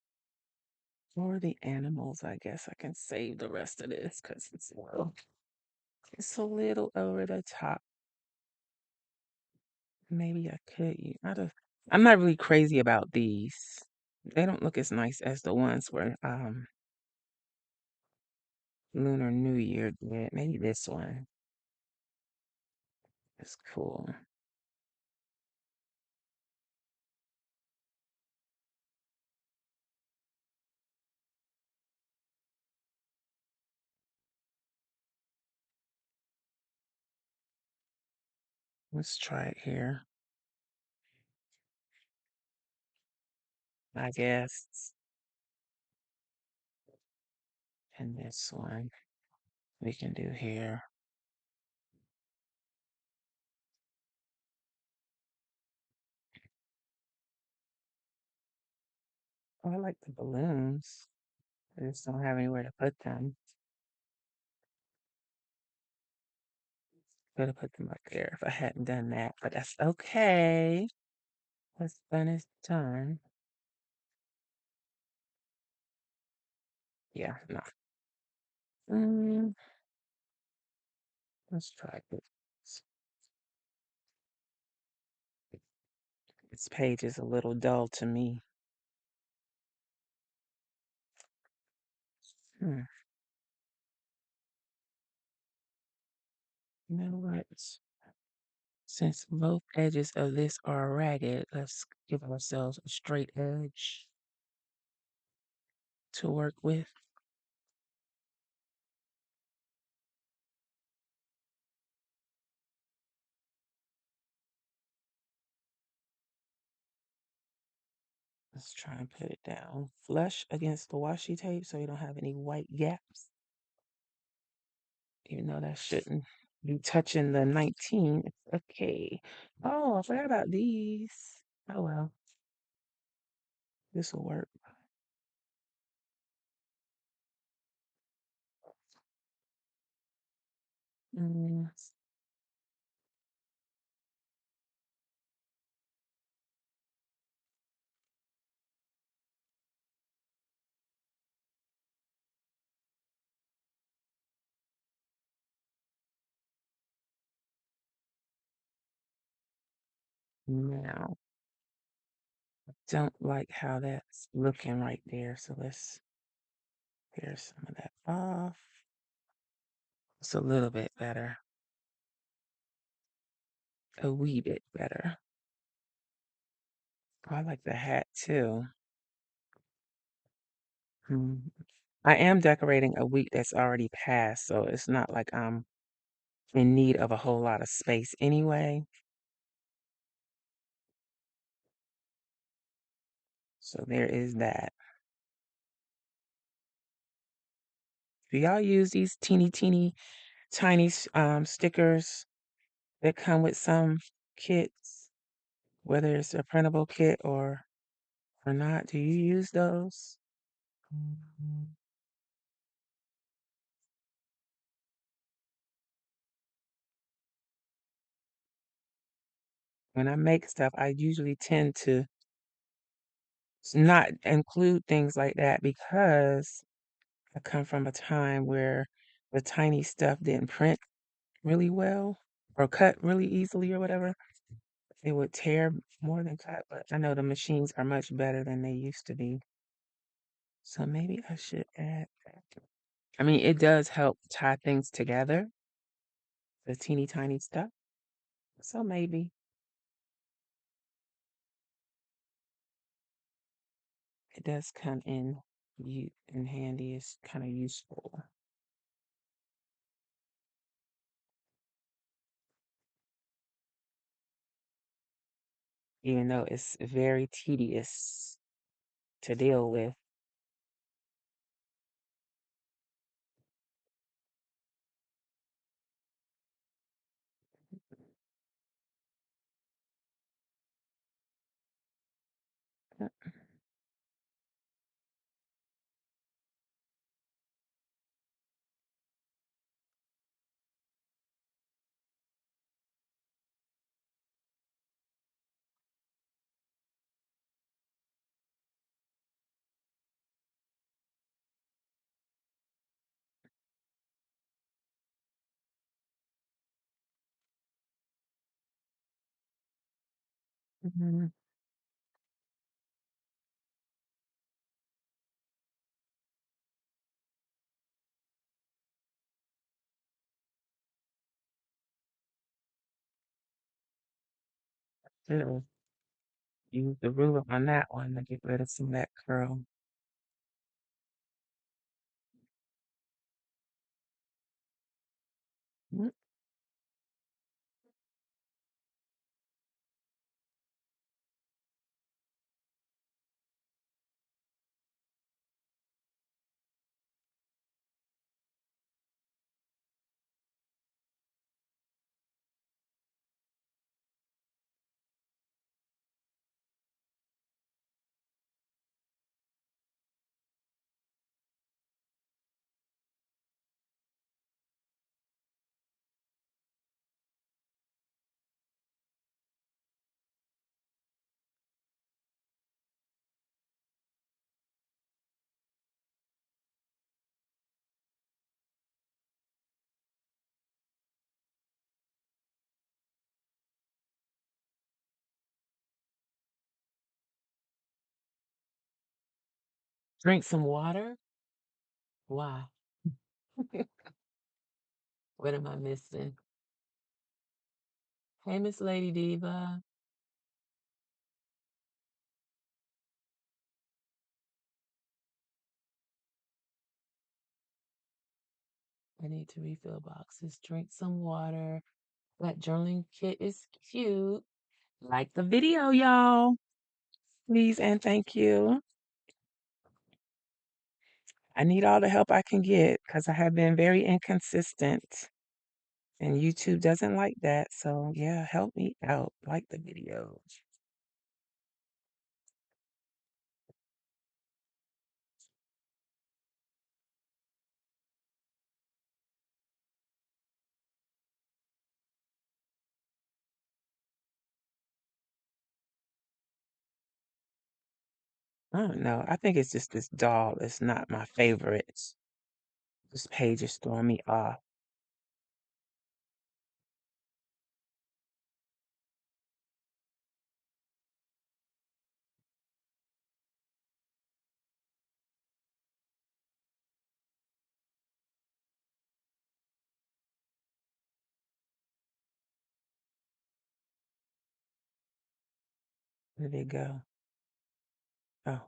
or the animals. I guess I can save the rest of this because it's a little over the top. Maybe I could use. I'm not really crazy about these. They don't look as nice as the ones where Lunar New Year did. Maybe this one is cool. Let's try it here. I guess. And this one we can do here. Oh, I like the balloons. I just don't have anywhere to put them. Could have put them up there if I hadn't done that, but that's okay. What's done is done. Yeah, no. Mm, let's try this. This page is a little dull to me. Hmm. You know what? Since both edges of this are ragged, let's give ourselves a straight edge to work with. Let's try and put it down flush against the washi tape so you don't have any white gaps. Even though that shouldn't be touching the 19. It's okay. Oh, I forgot about these. Oh well. This will work. Mm, now, don't like how that's looking right there, so let's pare some of that off. It's a little bit better, a wee bit better. Oh, I like the hat too. Hmm. I am decorating a week that's already passed, so it's not like I'm in need of a whole lot of space anyway. So there is that. Do y'all use these teeny tiny stickers that come with some kits, whether it's a printable kit or not? Do you use those? When I make stuff, I usually tend to not include things like that because I come from a time where the tiny stuff didn't print really well or cut really easily or whatever. It would tear more than cut, but I know the machines are much better than they used to be. So maybe I should add that. I mean, it does help tie things together, the teeny tiny stuff. So maybe it does come in handy. It's kind of useful, even though it's very tedious to deal with. Mhm. Should use the ruler on that one to get rid of some of that curl. Mm. Drink some water. Why? What am I missing? Hey, Miss Lady Diva. I need to refill boxes. Drink some water. That journaling kit is cute. Like the video, y'all. Please and thank you. I need all the help I can get because I have been very inconsistent and YouTube doesn't like that. So, yeah, help me out. Like the video. I don't know. I think it's just this doll is not my favorite. This page is throwing me off. Where did it go? Oh,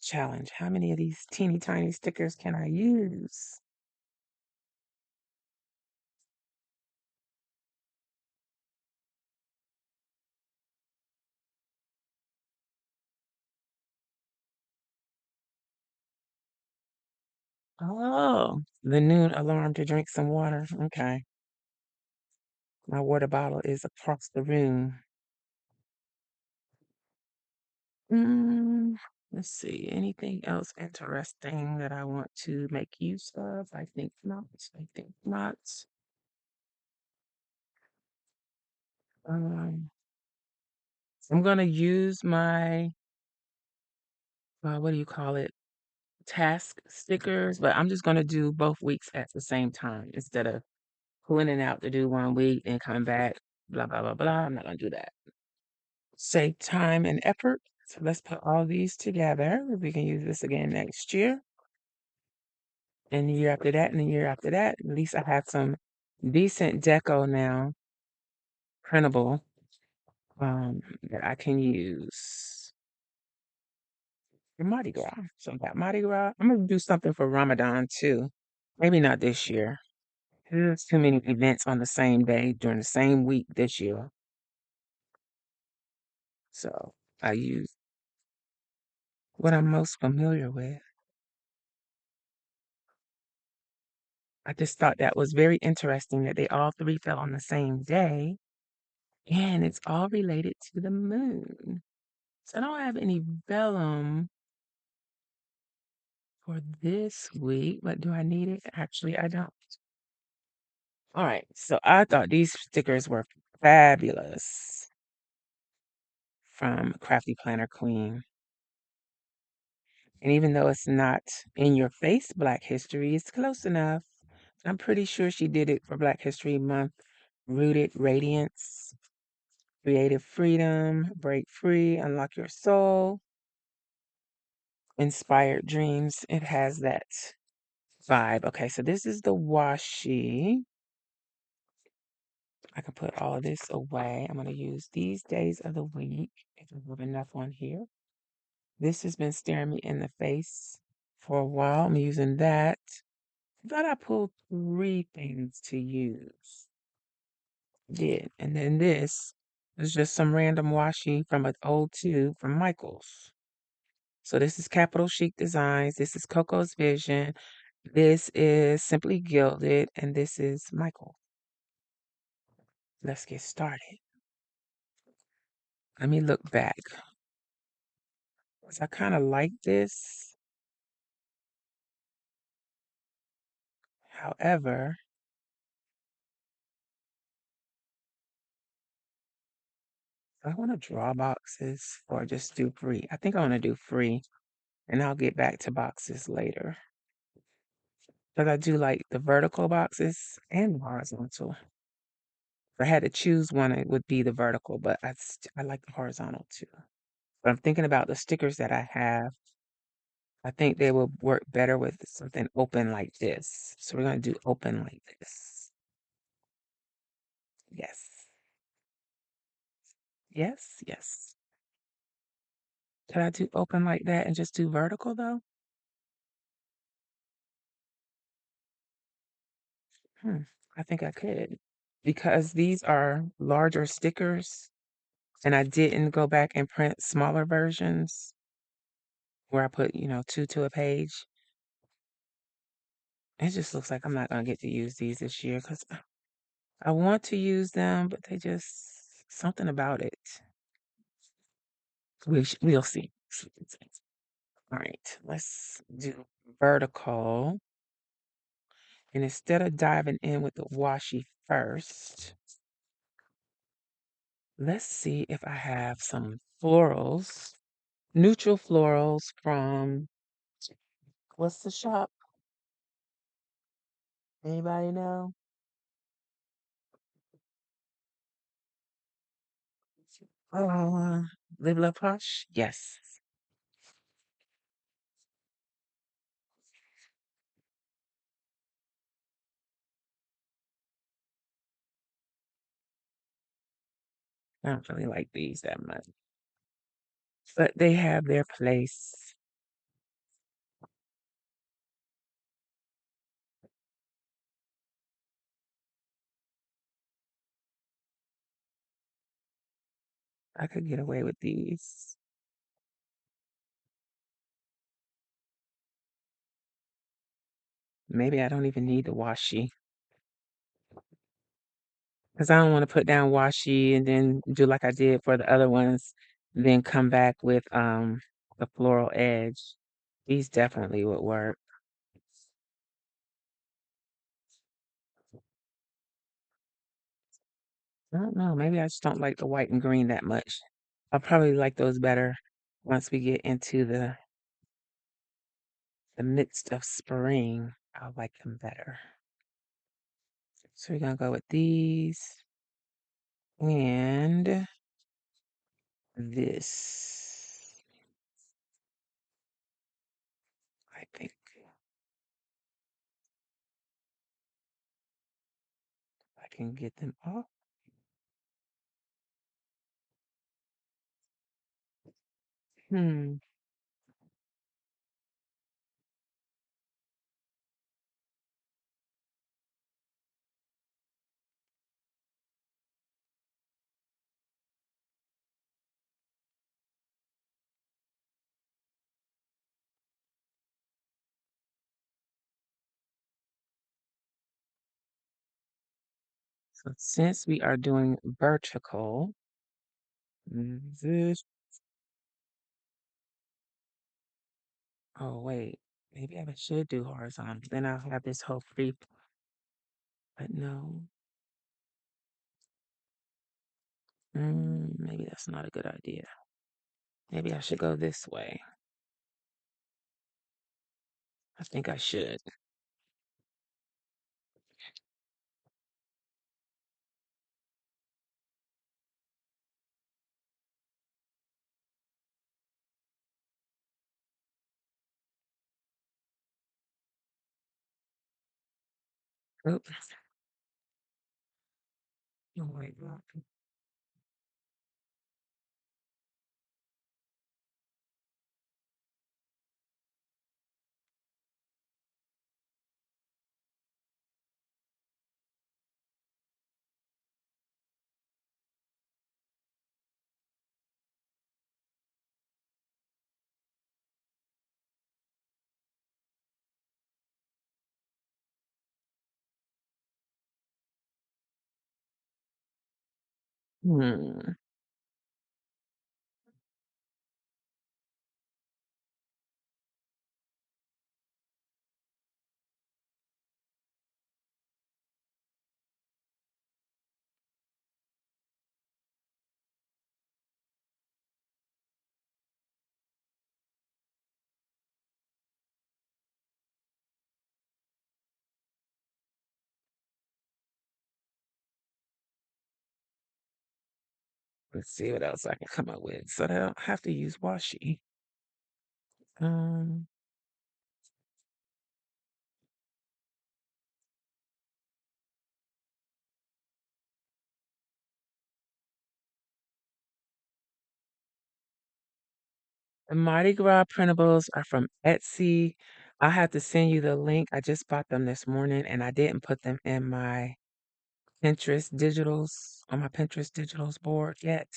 challenge. How many of these teeny tiny stickers can I use? Oh, the noon alarm to drink some water. Okay. My water bottle is across the room. Mm, let's see. Anything else interesting that I want to make use of? I think not. I think not. Um, I'm gonna use my what do you call it? Task stickers, but I'm just gonna do both weeks at the same time instead of pulling it out to do 1 week and coming back. Blah blah blah blah. I'm not gonna do that. Save time and effort. So let's put all these together. We can use this again next year, and the year after that, and the year after that. At least I have some decent deco now, printable, that I can use for Mardi Gras. So I got Mardi Gras. I'm gonna do something for Ramadan too. Maybe not this year. There's too many events on the same day during the same week this year. So I use what I'm most familiar with. I just thought that was very interesting that they all three fell on the same day, and it's all related to the moon. So I don't have any vellum for this week, but do I need it? Actually, I don't. All right, so I thought these stickers were fabulous from Crafty Planner Queen. And even though it's not in your face Black History, it's close enough. I'm pretty sure she did it for Black History Month. Rooted Radiance, Creative Freedom, Break Free, Unlock Your Soul, Inspired Dreams. It has that vibe. Okay, so this is the washi. I can put all of this away. I'm going to use these days of the week if I have enough on here. This has been staring me in the face for a while. I'm using that. I thought I pulled three things to use. Did. And then this is just some random washi from an old tube from Michael's. So this is Capital Chic Designs. This is Coco's Vision. This is Simply Gilded. And this is Michael. Let's get started. Let me look back. 'Cause I kind of like this. However, I want to draw boxes or just do free. I think I want to do free. And I'll get back to boxes later. But I do like the vertical boxes and the horizontal. If I had to choose one, it would be the vertical, but I like the horizontal too. But I'm thinking about the stickers that I have. I think they will work better with something open like this. So we're going to do open like this. Yes. Yes. Yes. Could I do open like that and just do vertical though? Hmm. I think I could. Because these are larger stickers and I didn't go back and print smaller versions where I put, two to a page. It just looks like I'm not going to get to use these this year because I want to use them, but they just, something about it. We'll see. All right, let's do vertical. And instead of diving in with the washi first, let's see if I have some florals, neutral florals from, what's the shop? Anybody know? Live La Poche? Yes. I don't really like these that much, but they have their place. I could get away with these. Maybe I don't even need the washi because I don't want to put down washi and then do like I did for the other ones, then come back with the floral edge. These definitely would work. I don't know. Maybe I just don't like the white and green that much. I'll probably like those better once we get into the midst of spring. I'll like them better. So we're gonna go with these and this. I think I can get them off. Hmm. So since we are doing vertical, this. Oh wait, maybe I should do horizontal. Then I'll have this whole free. But no. Maybe that's not a good idea. Maybe I should go this way. I think I should. Oops. Oh, wait. Hmm. Let's see what else I can come up with so that I don't have to use washi. Um, the Mardi Gras printables are from Etsy. I'll have to send you the link. I just bought them this morning and I didn't put them in my Pinterest digitals, on my Pinterest digitals board yet.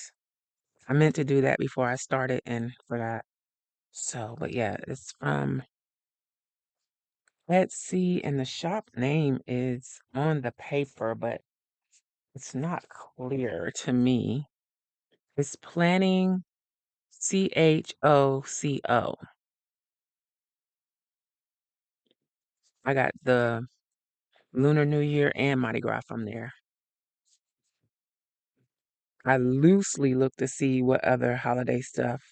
I meant to do that before I started and for that. So, but yeah, it's from Etsy and the shop name is on the paper, but it's not clear to me. It's Planning CHOCO. I got the Lunar New Year and Mardi Gras from there. I loosely looked to see what other holiday stuff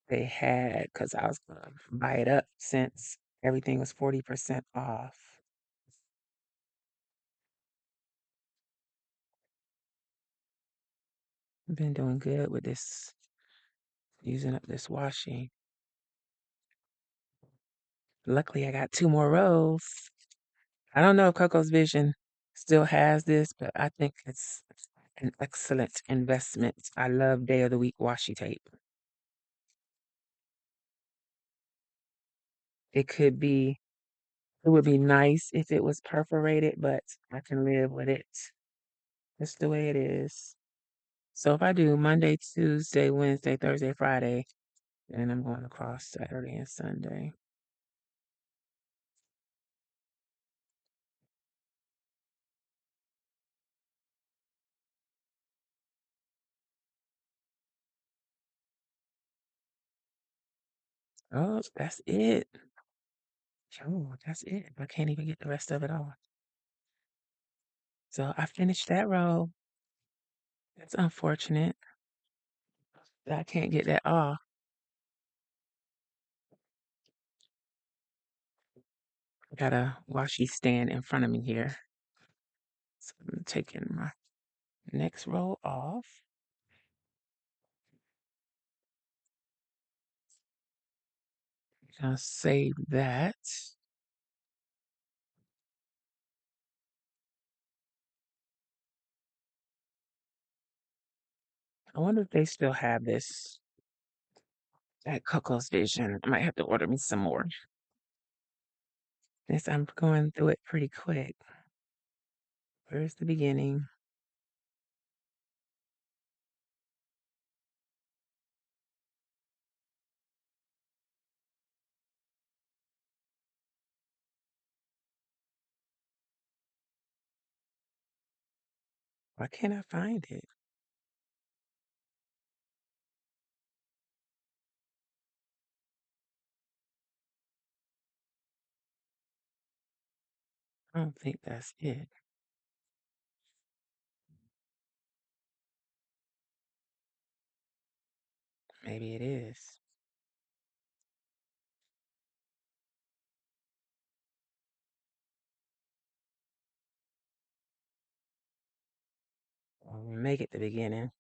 they had because I was gonna buy it up since everything was 40% off. I've been doing good with this, using up this washi. Luckily, I got 2 more rows. I don't know if Coco's Vision still has this, but I think it's an excellent investment. I love day of the week washi tape. It could be, it would be nice if it was perforated, but I can live with it. It's the way it is. So if I do Monday, Tuesday, Wednesday, Thursday, Friday, then I'm going across Saturday and Sunday. Oh, that's it. Oh, that's it. I can't even get the rest of it off. So I finished that row. That's unfortunate that I can't get that off. I got a washi stand in front of me here. So I'm taking my next row off. Gonna save that. I wonder if they still have this at Coco's Vision. I might have to order me some more. Since I'm going through it pretty quick. Where's the beginning? Why can't I find it? I don't think that's it. Maybe it is. I'll make it the beginning.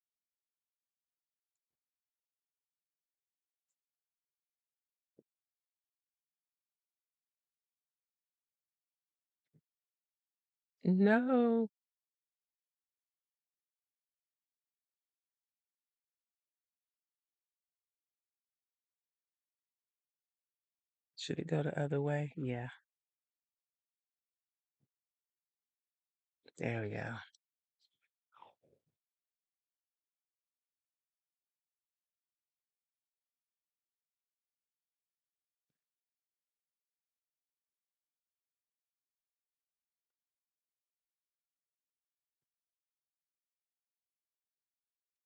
No. Should it go the other way? Yeah. There we go.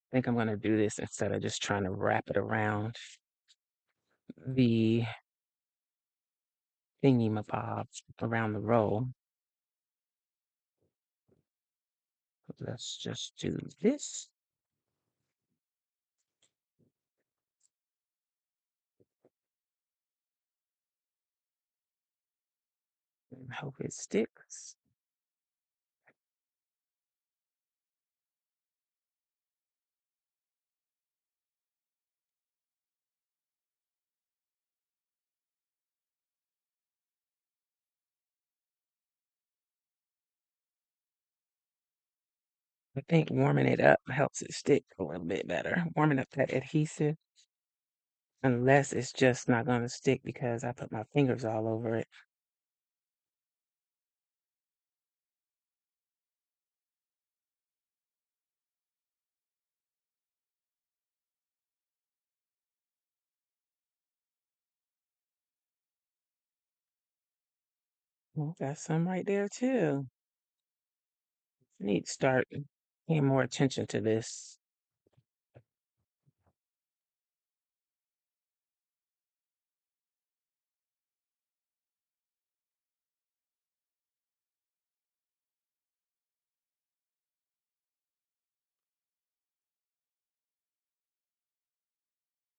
I think I'm going to do this instead of just trying to wrap it around the thingy mabob around the roll. Let's just do this. And hope it sticks. I think warming it up helps it stick a little bit better. Warming up that adhesive, unless it's just not going to stick because I put my fingers all over it. Well, got some right there too. Need to start paying more attention to this.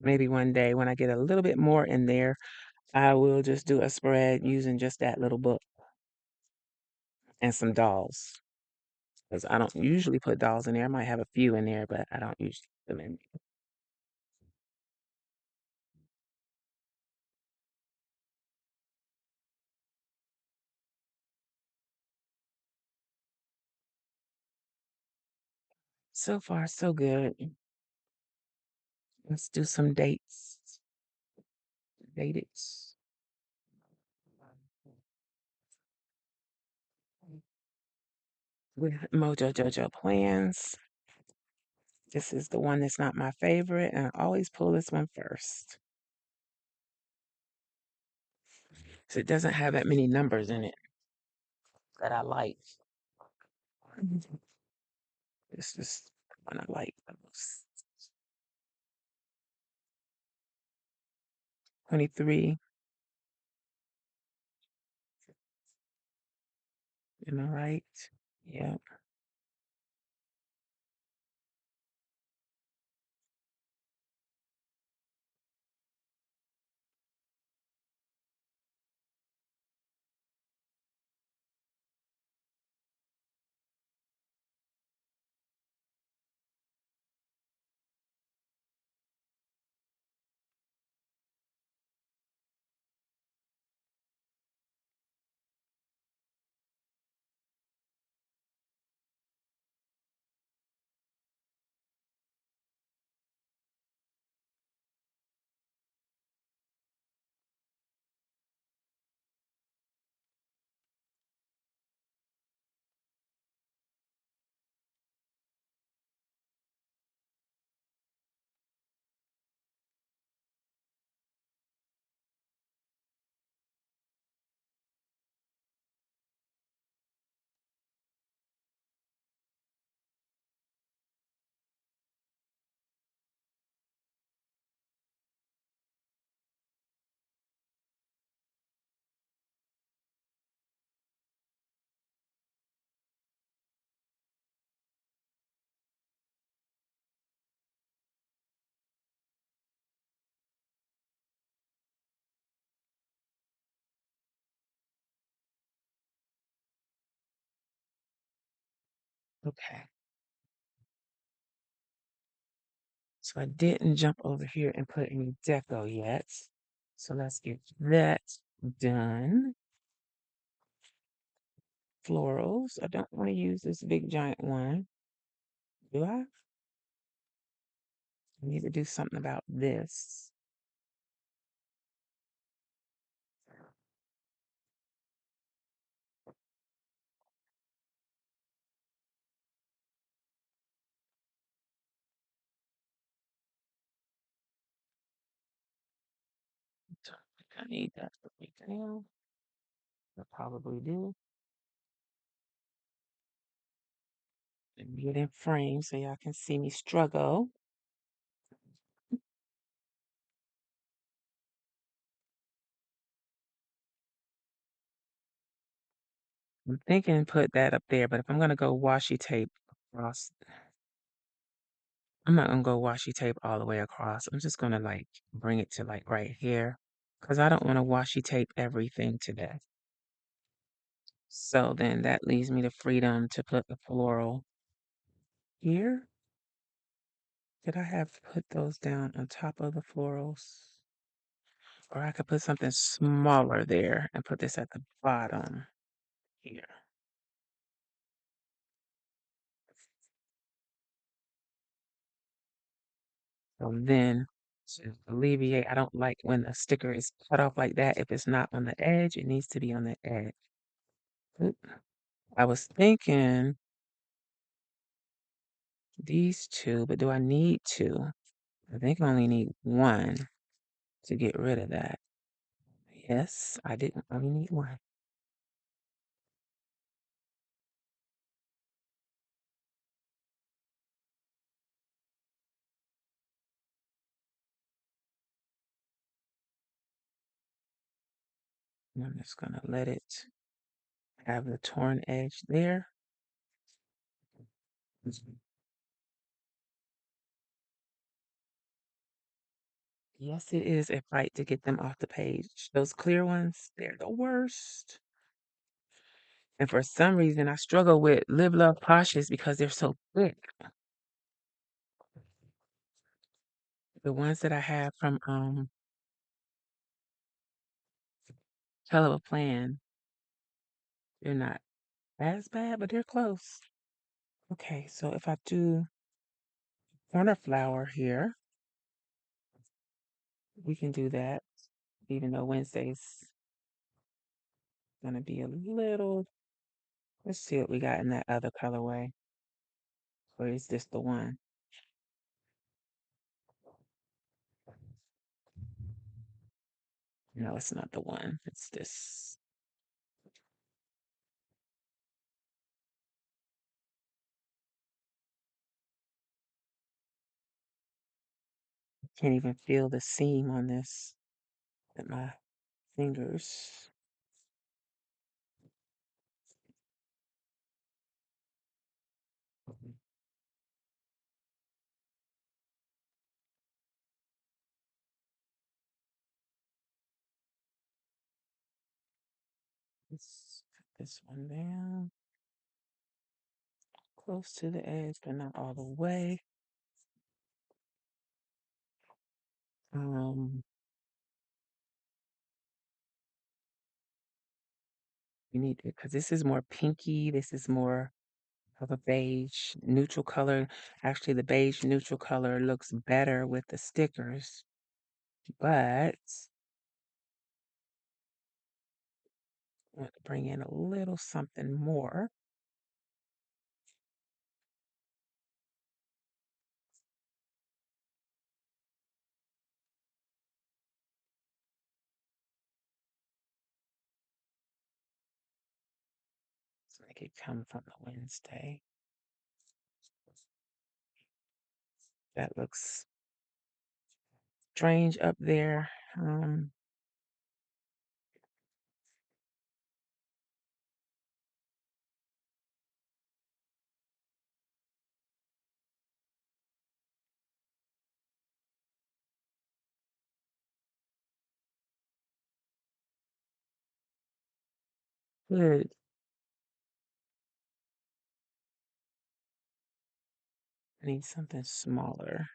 maybe one day when I get a little bit more in there, I will just do a spread using just that little book and some dolls. Because I don't usually put dolls in there. I might have a few in there, but I don't usually put them in. So far, so good. Let's do some dates. Date it. With Mojo Jojo Plans. This is the one that's not my favorite, and I always pull this one first. So it doesn't have that many numbers in it that I like. This is the one I like the most. 23. Am I right? Yeah. Okay. So I didn't jump over here and put any deco yet. So let's get that done. Florals. I don't want to use this big giant one. Do I? I need to do something about this. Don't think I need that for right now. I probably do. Let me get in frame so y'all can see me struggle. I'm thinking put that up there, but if I'm gonna go washi tape across, I'm not gonna go washi tape all the way across. I'm just gonna like bring it to like right here because I don't want to washi tape everything to death. So then that leaves me the freedom to put the floral here. Did I have put those down on top of the florals? Or I could put something smaller there and put this at the bottom here. So then to alleviate, I don't like when the sticker is cut off like that. If it's not on the edge, it needs to be on the edge. Oop. I was thinking these two, but do I need two? I think I only need one to get rid of that. Yes, I didn't only need one. And I'm just gonna let it have the torn edge there. Yes, it is a fight to get them off the page. Those clear ones, they're the worst. And for some reason, I struggle with Live Love Poshes because they're so thick. The ones that I have from Hell of a Plan, they're not as bad, but they're close. Okay, so if I do corner flower here, we can do that, even though Wednesday's gonna be a little. Let's see what we got in that other colorway. Or is this the one? No, it's not the one. It's this. Can't even feel the seam on this with my fingers. Let's put this one down close to the edge, but not all the way. Um, you need to, because this is more pinky. This is more of a beige neutral color. Actually, the beige neutral color looks better with the stickers, but I want to bring in a little something more. So make it come from the Wednesday. That looks strange up there. Good. I need something smaller.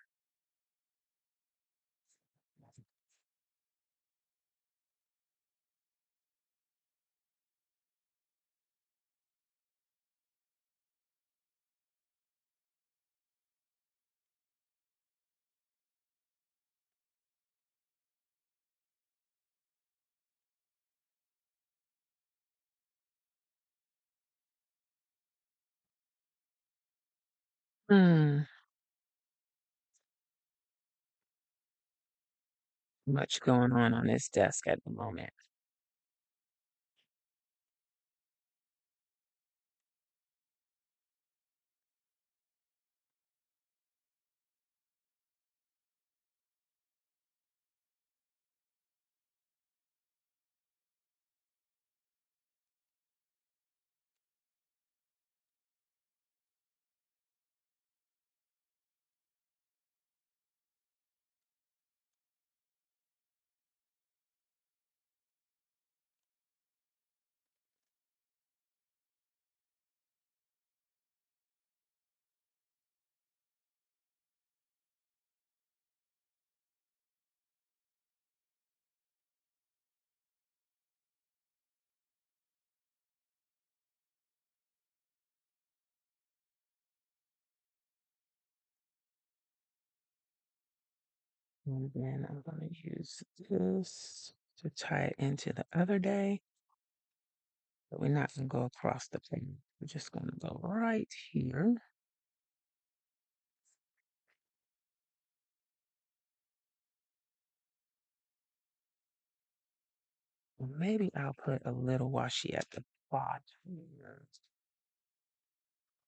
Hmm. Much going on this desk at the moment. And then I'm going to use this to tie it into the other day. But we're not going to go across the page. We're just going to go right here. Or maybe I'll put a little washi at the bottom here.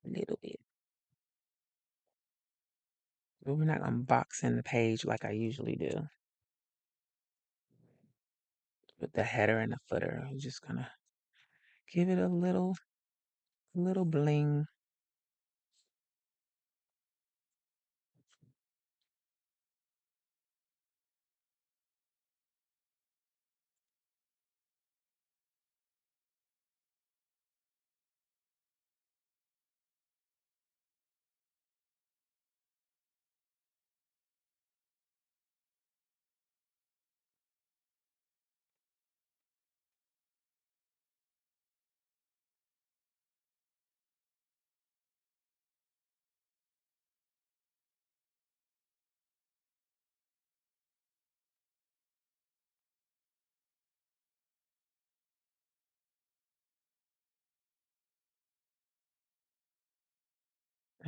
A little bit. But we're not going to box in the page like I usually do. With the header and the footer. I'm just going to give it a little bling.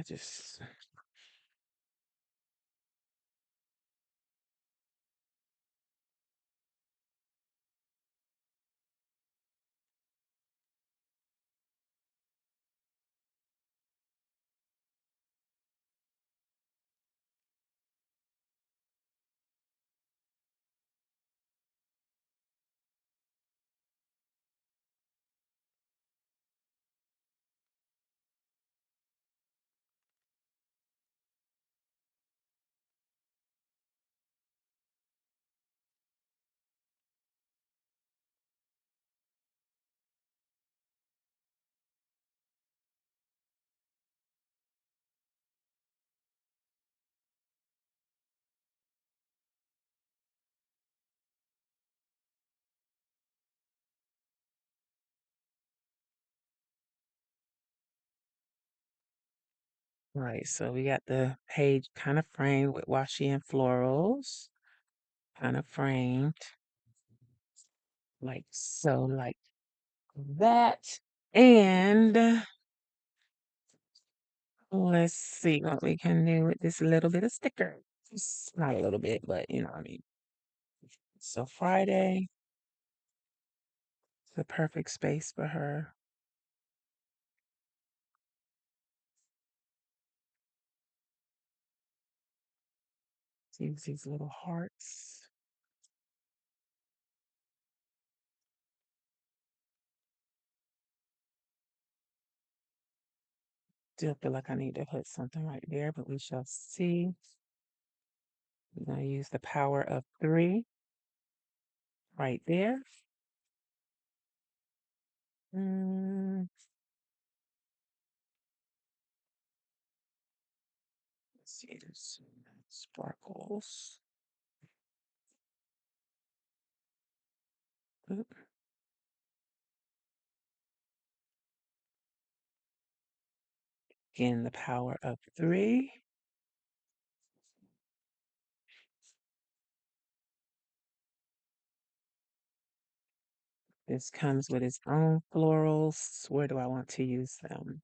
I just right. So we got the page kind of framed with washi and florals, kind of framed like so, like that. And let's see what we can do with this little bit of sticker. Just not a little bit, but you know what I mean. So Friday is the perfect space for her. Use these little hearts. Still feel like I need to put something right there, but we shall see. We're going to use the power of 3 right there. Mm, let's see, there's sparkles. Oop. Again, the power of 3. This comes with its own florals. Where do I want to use them?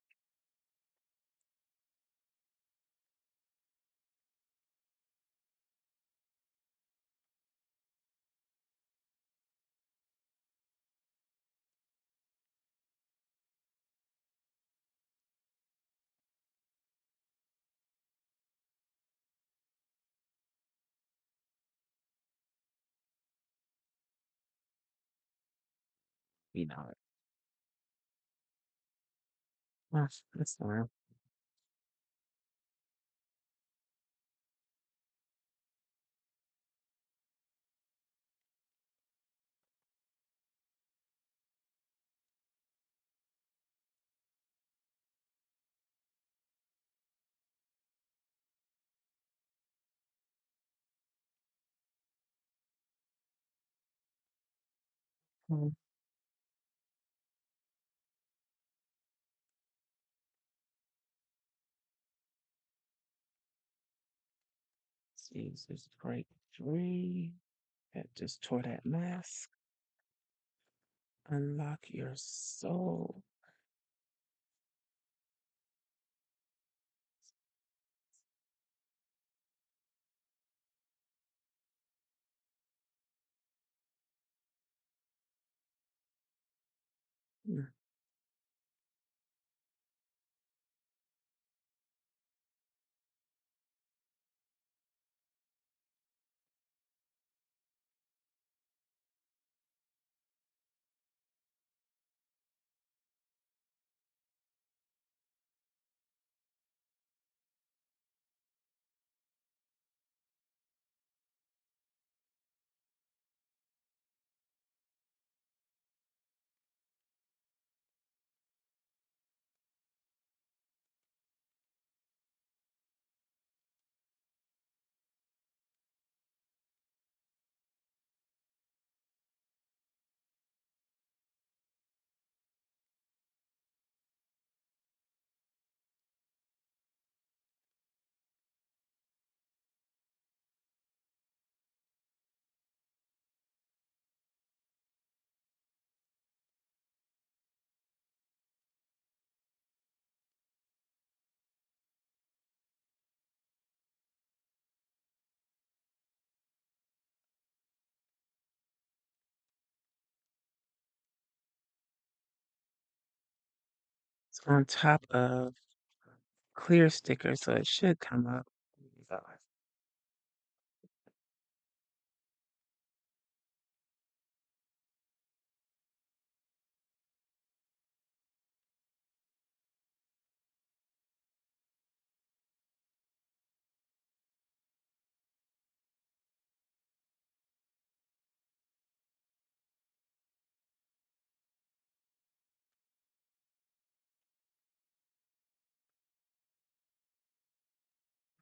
You know, that's fine. Mm, let's use this break 3. That just tore that mask. Unlock your soul. Mm, on top of clear sticker, so it should come up. So,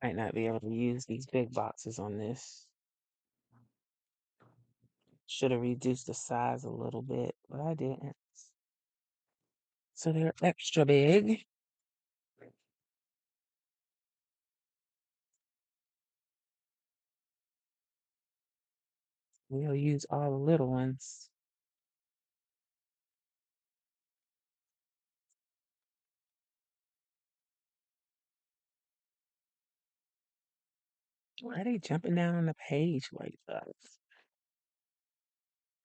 might not be able to use these big boxes on this. Should have reduced the size a little bit, but I didn't. So they're extra big. We'll use all the little ones. Why are they jumping down on the page like that?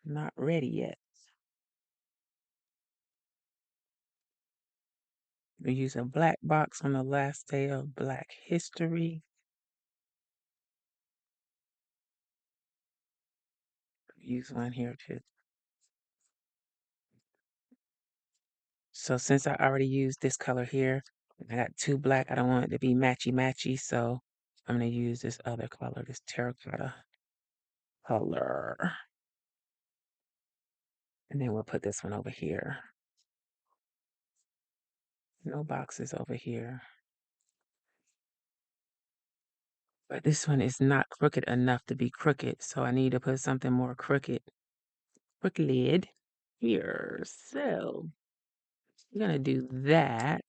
Not ready yet. We use a black box on the last day of Black History. Use one here too. So since I already used this color here, I got two black. I don't want it to be matchy-matchy, so I'm going to use this other color, this terracotta color. And then we'll put this one over here. No boxes over here. But this one is not crooked enough to be crooked, so I need to put something more crooked here. So we're going to do that.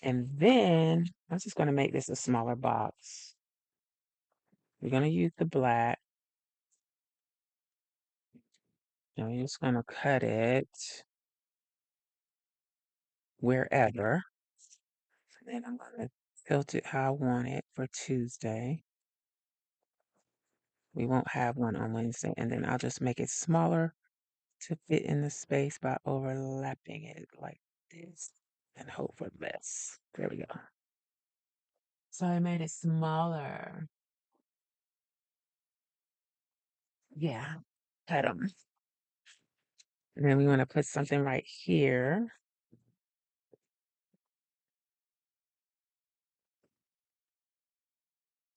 And then I'm just going to make this a smaller box. We're going to use the black. And we're just going to cut it wherever. And then I'm going to tilt it how I want it for Tuesday. We won't have one on Wednesday. And then I'll just make it smaller to fit in the space by overlapping it like this and hope for the best. There we go. So I made it smaller. Yeah, cut them. And then we want to put something right here.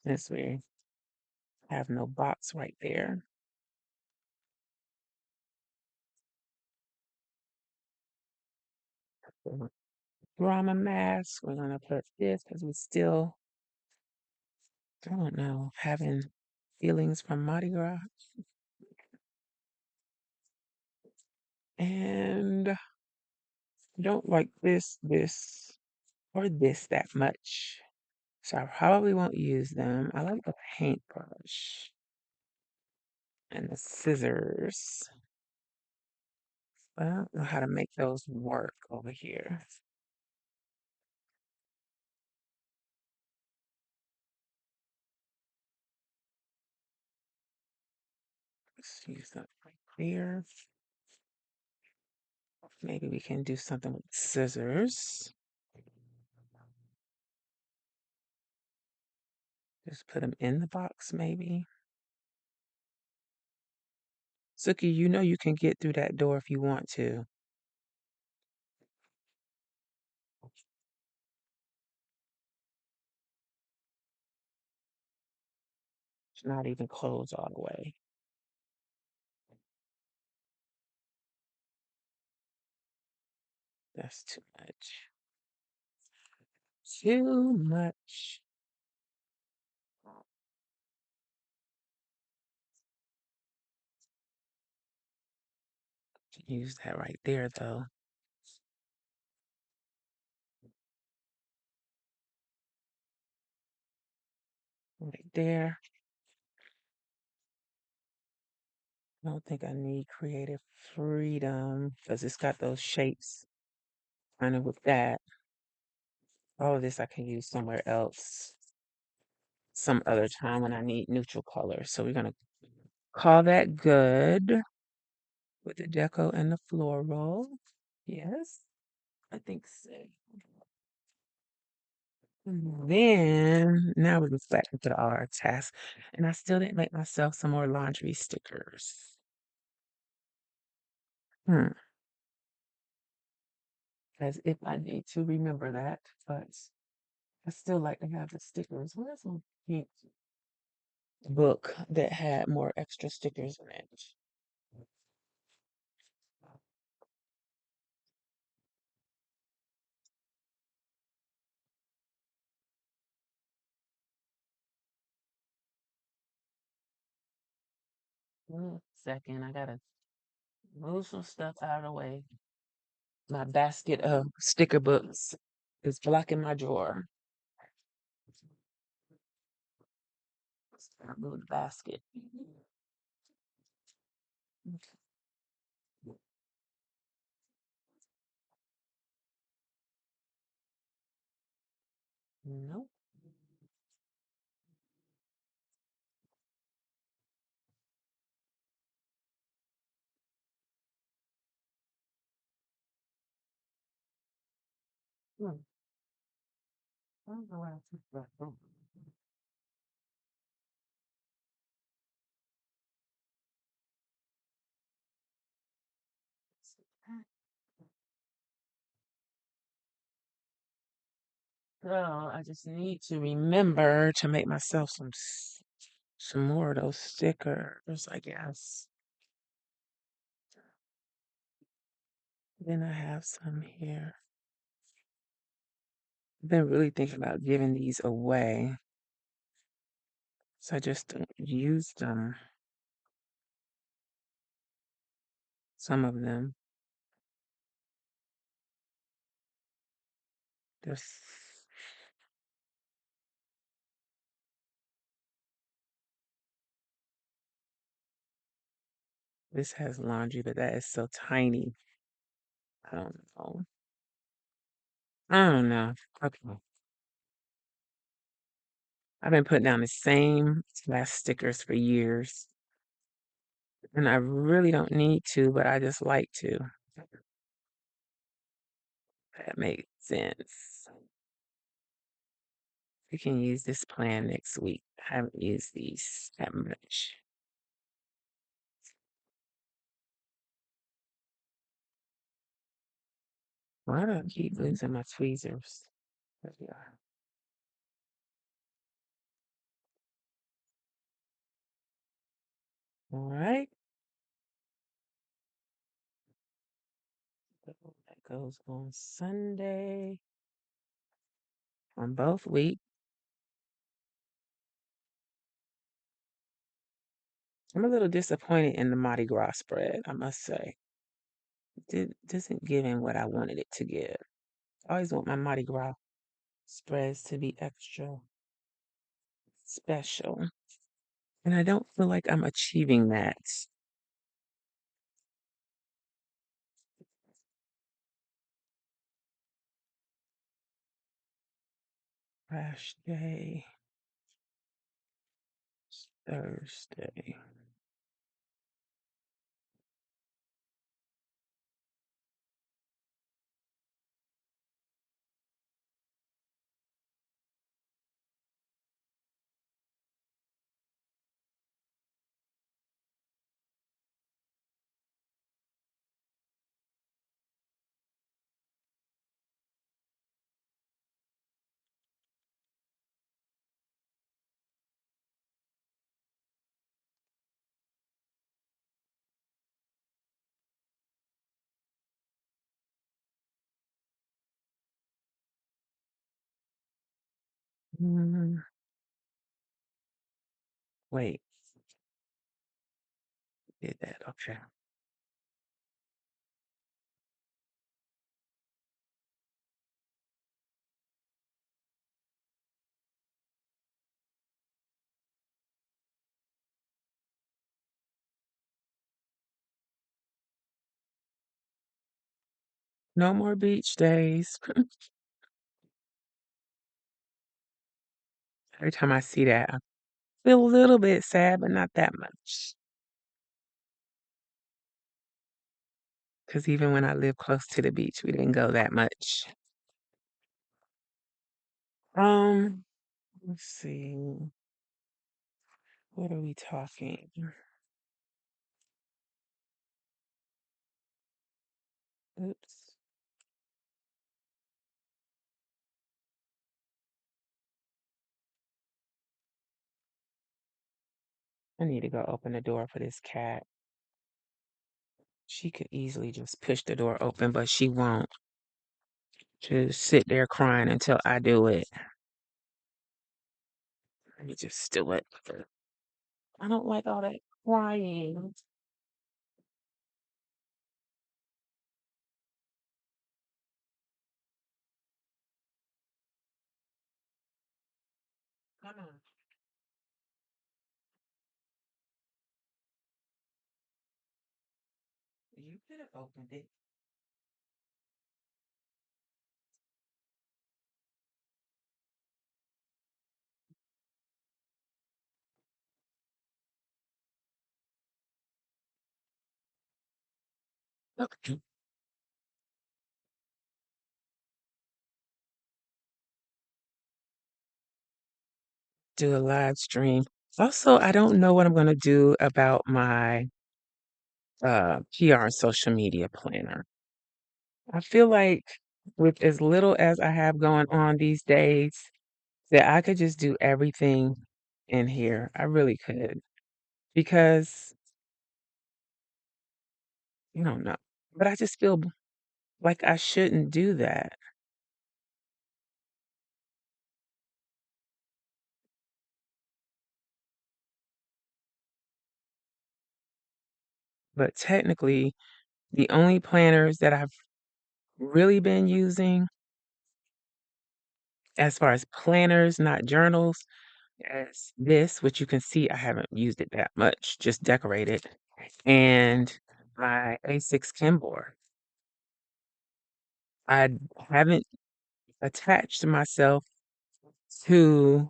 Since we have no box right there. Drama mask. We're going to put this because we still, I don't know, having feelings from Mardi Gras. And I don't like this, or this that much. So I probably won't use them. I like the paintbrush and the scissors. But I don't know how to make those work over here. Let's use that right there. Maybe we can do something with scissors. Just put them in the box, maybe. Suki, you know you can get through that door if you want to. It's not even closed all the way. That's too much. Too much. Use that right there, though. Right there. I don't think I need creative freedom because it's got those shapes kind of with that. All of this I can use somewhere else some other time when I need neutral colors. So we're going to call that good with the deco and the floral. Yes. I think so. And then now we're just back into our task. And I still didn't make myself some more laundry stickers. Hmm. As if I need to remember that, but I still like to have the stickers. Where's my pink book that had more extra stickers in it? 1 second, I gotta move some stuff out of the way. My basket of sticker books is blocking my drawer. I move the basket. Nope. Hmm. I don't know where I took that from. So I just need to remember to make myself some more of those stickers, I guess. Then I have some here. I've been really thinking about giving these away, so I just don't use them. Some of them. This this has laundry, but that is so tiny. I don't know. I don't know. Okay. I've been putting down the same last stickers for years, and I really don't need to, but I just like to. That makes sense. We can use this plan next week. I haven't used these that much. Why do I keep losing my tweezers? There we are. All right. So that goes on Sunday on both weeks. I'm a little disappointed in the Mardi Gras spread, I must say. It doesn't give in what I wanted it to give. I always want my Mardi Gras spreads to be extra special. And I don't feel like I'm achieving that. Crash day, Thursday. Mm, wait, did that? Okay. No more beach days. Every time I see that, I feel a little bit sad, but not that much. because even when I lived close to the beach, we didn't go that much. Um, let's see. What are we talking? Oops. I need to go open the door for this cat. She could easily just push the door open, but she won't. Just sit there crying until I do it. Let me just do it. I don't like all that crying. Come on. You could have opened it. Okay. Do a live stream. Also, I don't know what I'm going to do about my PR and social media planner. I feel like with as little as I have going on these days, that I could just do everything in here. I really could because you don't know. But I just feel like I shouldn't do that. But technically, the only planners that I've really been using, as far as planners, not journals, is this, which you can see I haven't used it that much, just decorated, and my A6 Ken board. I haven't attached myself to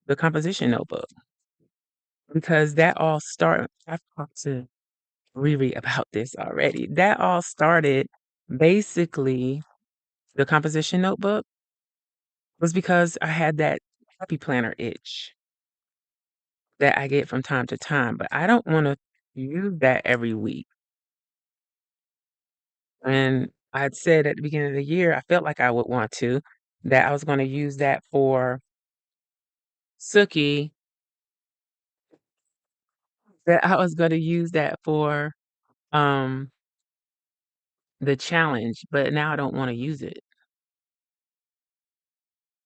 the composition notebook because that all started. I've talked to Riri about this already. That all started basically the composition notebook was because I had that happy planner itch that I get from time to time, but I don't want to use that every week. And I'd said at the beginning of the year, I felt like I would want to, that I was going to use that for Suki, that I was going to use that for um the challenge, but now I don't want to use it.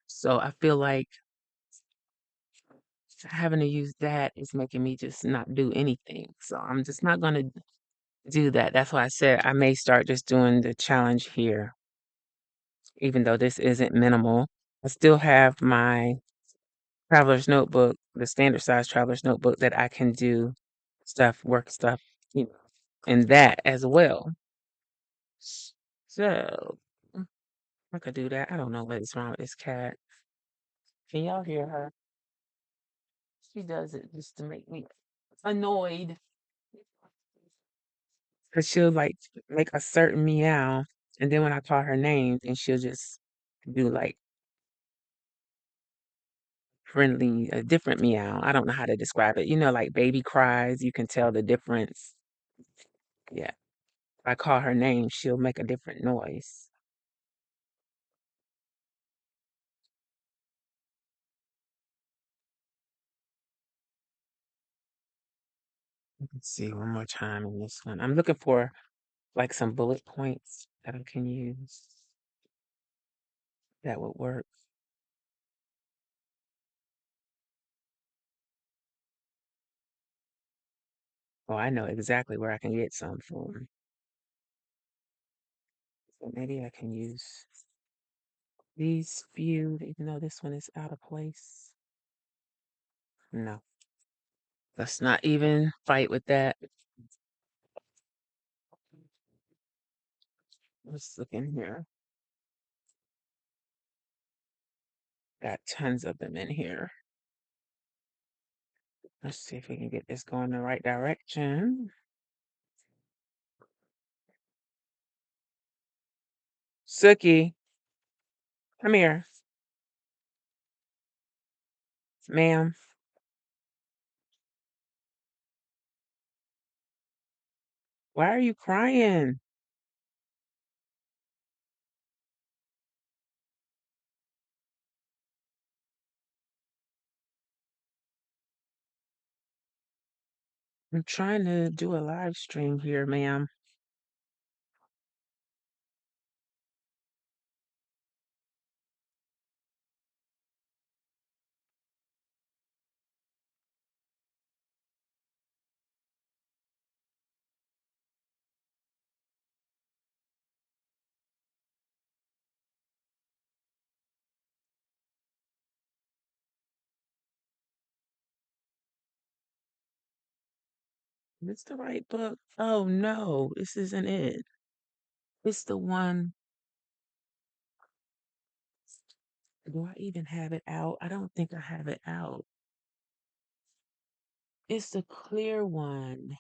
So I feel like having to use that is making me just not do anything. So I'm just not going to do that. That's why I said I may start just doing the challenge here, even though this isn't minimal. I still have my traveler's notebook, the standard size traveler's notebook that I can do stuff, work stuff, you know, in that as well. So I could do that. I don't know what is wrong with this cat. Can y'all hear her? She does it just to make me annoyed. Cause she'll like make a certain meow, and then when I call her name, then she'll just do like friendly, a different meow. I don't know how to describe it. You know, like baby cries, you can tell the difference. Yeah. If I call her name, she'll make a different noise. Let's see one more time in this one. I'm looking for like some bullet points that I can use that would work. Oh, I know exactly where I can get some from. So maybe I can use these few, even though this one is out of place. No, let's not even fight with that. Let's look in here. Got tons of them in here. Let's see if we can get this going the right direction. Sookie, come here, ma'am. Why are you crying? I'm trying to do a live stream here, ma'am. Is this the right book? Oh no, this isn't it. It's the one. Do I even have it out? I don't think I have it out. It's the clear one.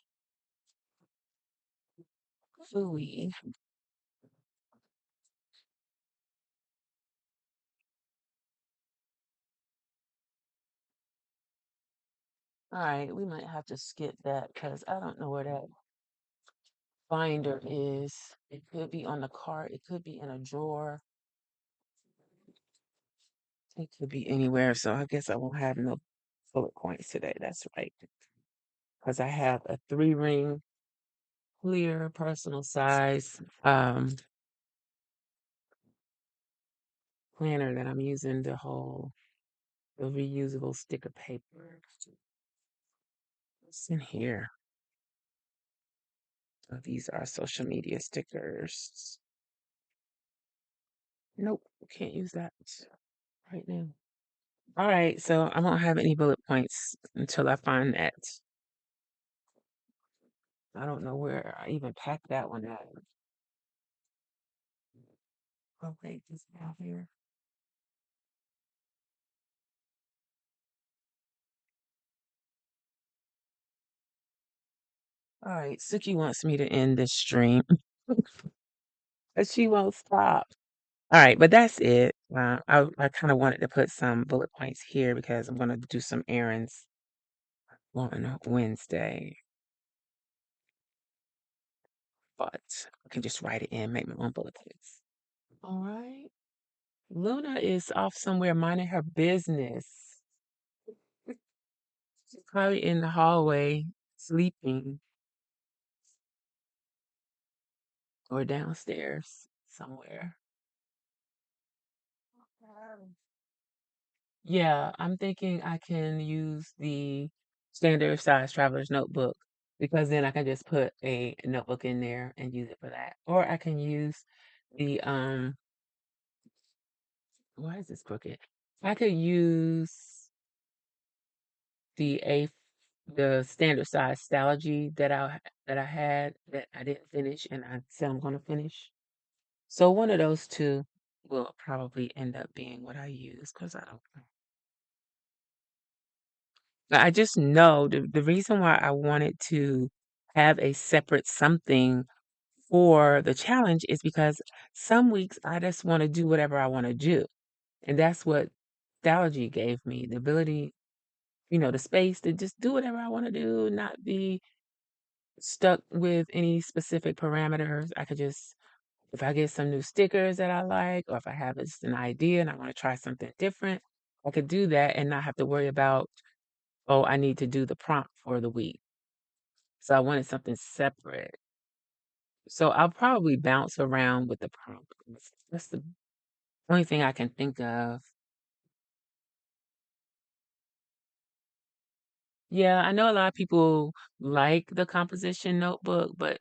Phooey. All right, we might have to skip that because I don't know where that binder is. It could be on the cart. It could be in a drawer. It could be anywhere. So I guess I won't have no bullet points today. That's right. Because I have a 3 ring clear personal size planner that I'm using to hold the reusable sticker paper. What's in here? Oh, these are social media stickers. Nope, can't use that right now. All right, so I won't have any bullet points until I find that. I don't know where I even packed that one at. Oh, wait, is it out here? All right, Suki wants me to end this stream, but she won't stop. All right, but that's it. I kind of wanted to put some bullet points here because I'm going to do some errands on Wednesday, but I can just write it in, make my own bullet points. All right. Luna is off somewhere minding her business. She's probably in the hallway sleeping or downstairs somewhere. Yeah, I'm thinking I can use the standard size traveler's notebook because then I can just put a notebook in there and use it for that. Or I can use the why is this crooked? I could use the a the standard size Stalogy that I had that I didn't finish and I said I'm gonna finish. So one of those two will probably end up being what I use because I don't. I just know the reason why I wanted to have a separate something for the challenge is because some weeks I just want to do whatever I want to do. And that's what Stalogy gave me, the ability, the space to just do whatever I want to do, not be stuck with any specific parameters. I could just, if I get some new stickers that I like, or if I have just an idea and I want to try something different, I could do that and not have to worry about, oh, I need to do the prompt for the week. So I wanted something separate. So I'll probably bounce around with the prompt. That's the only thing I can think of. Yeah, I know a lot of people like the composition notebook, but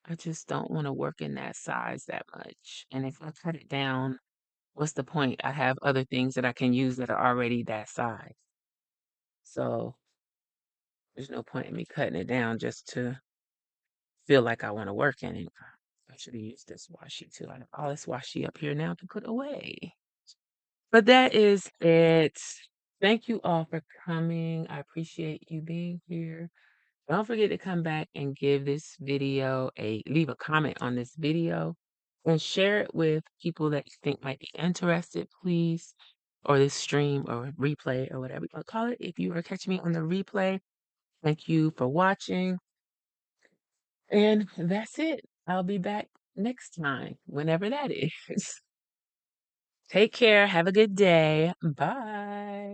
I just don't want to work in that size that much. And if I cut it down, what's the point? I have other things that I can use that are already that size. So there's no point in me cutting it down just to feel like I want to work in it. I should have used this washi too. I have all this washi up here now to put away. But that is it. Thank you all for coming. I appreciate you being here. Don't forget to come back and give this video leave a comment on this video and share it with people that you think might be interested, please, or this stream or replay or whatever you want to call it. If you are catching me on the replay, thank you for watching. And that's it. I'll be back next time, whenever that is. Take care. Have a good day. Bye.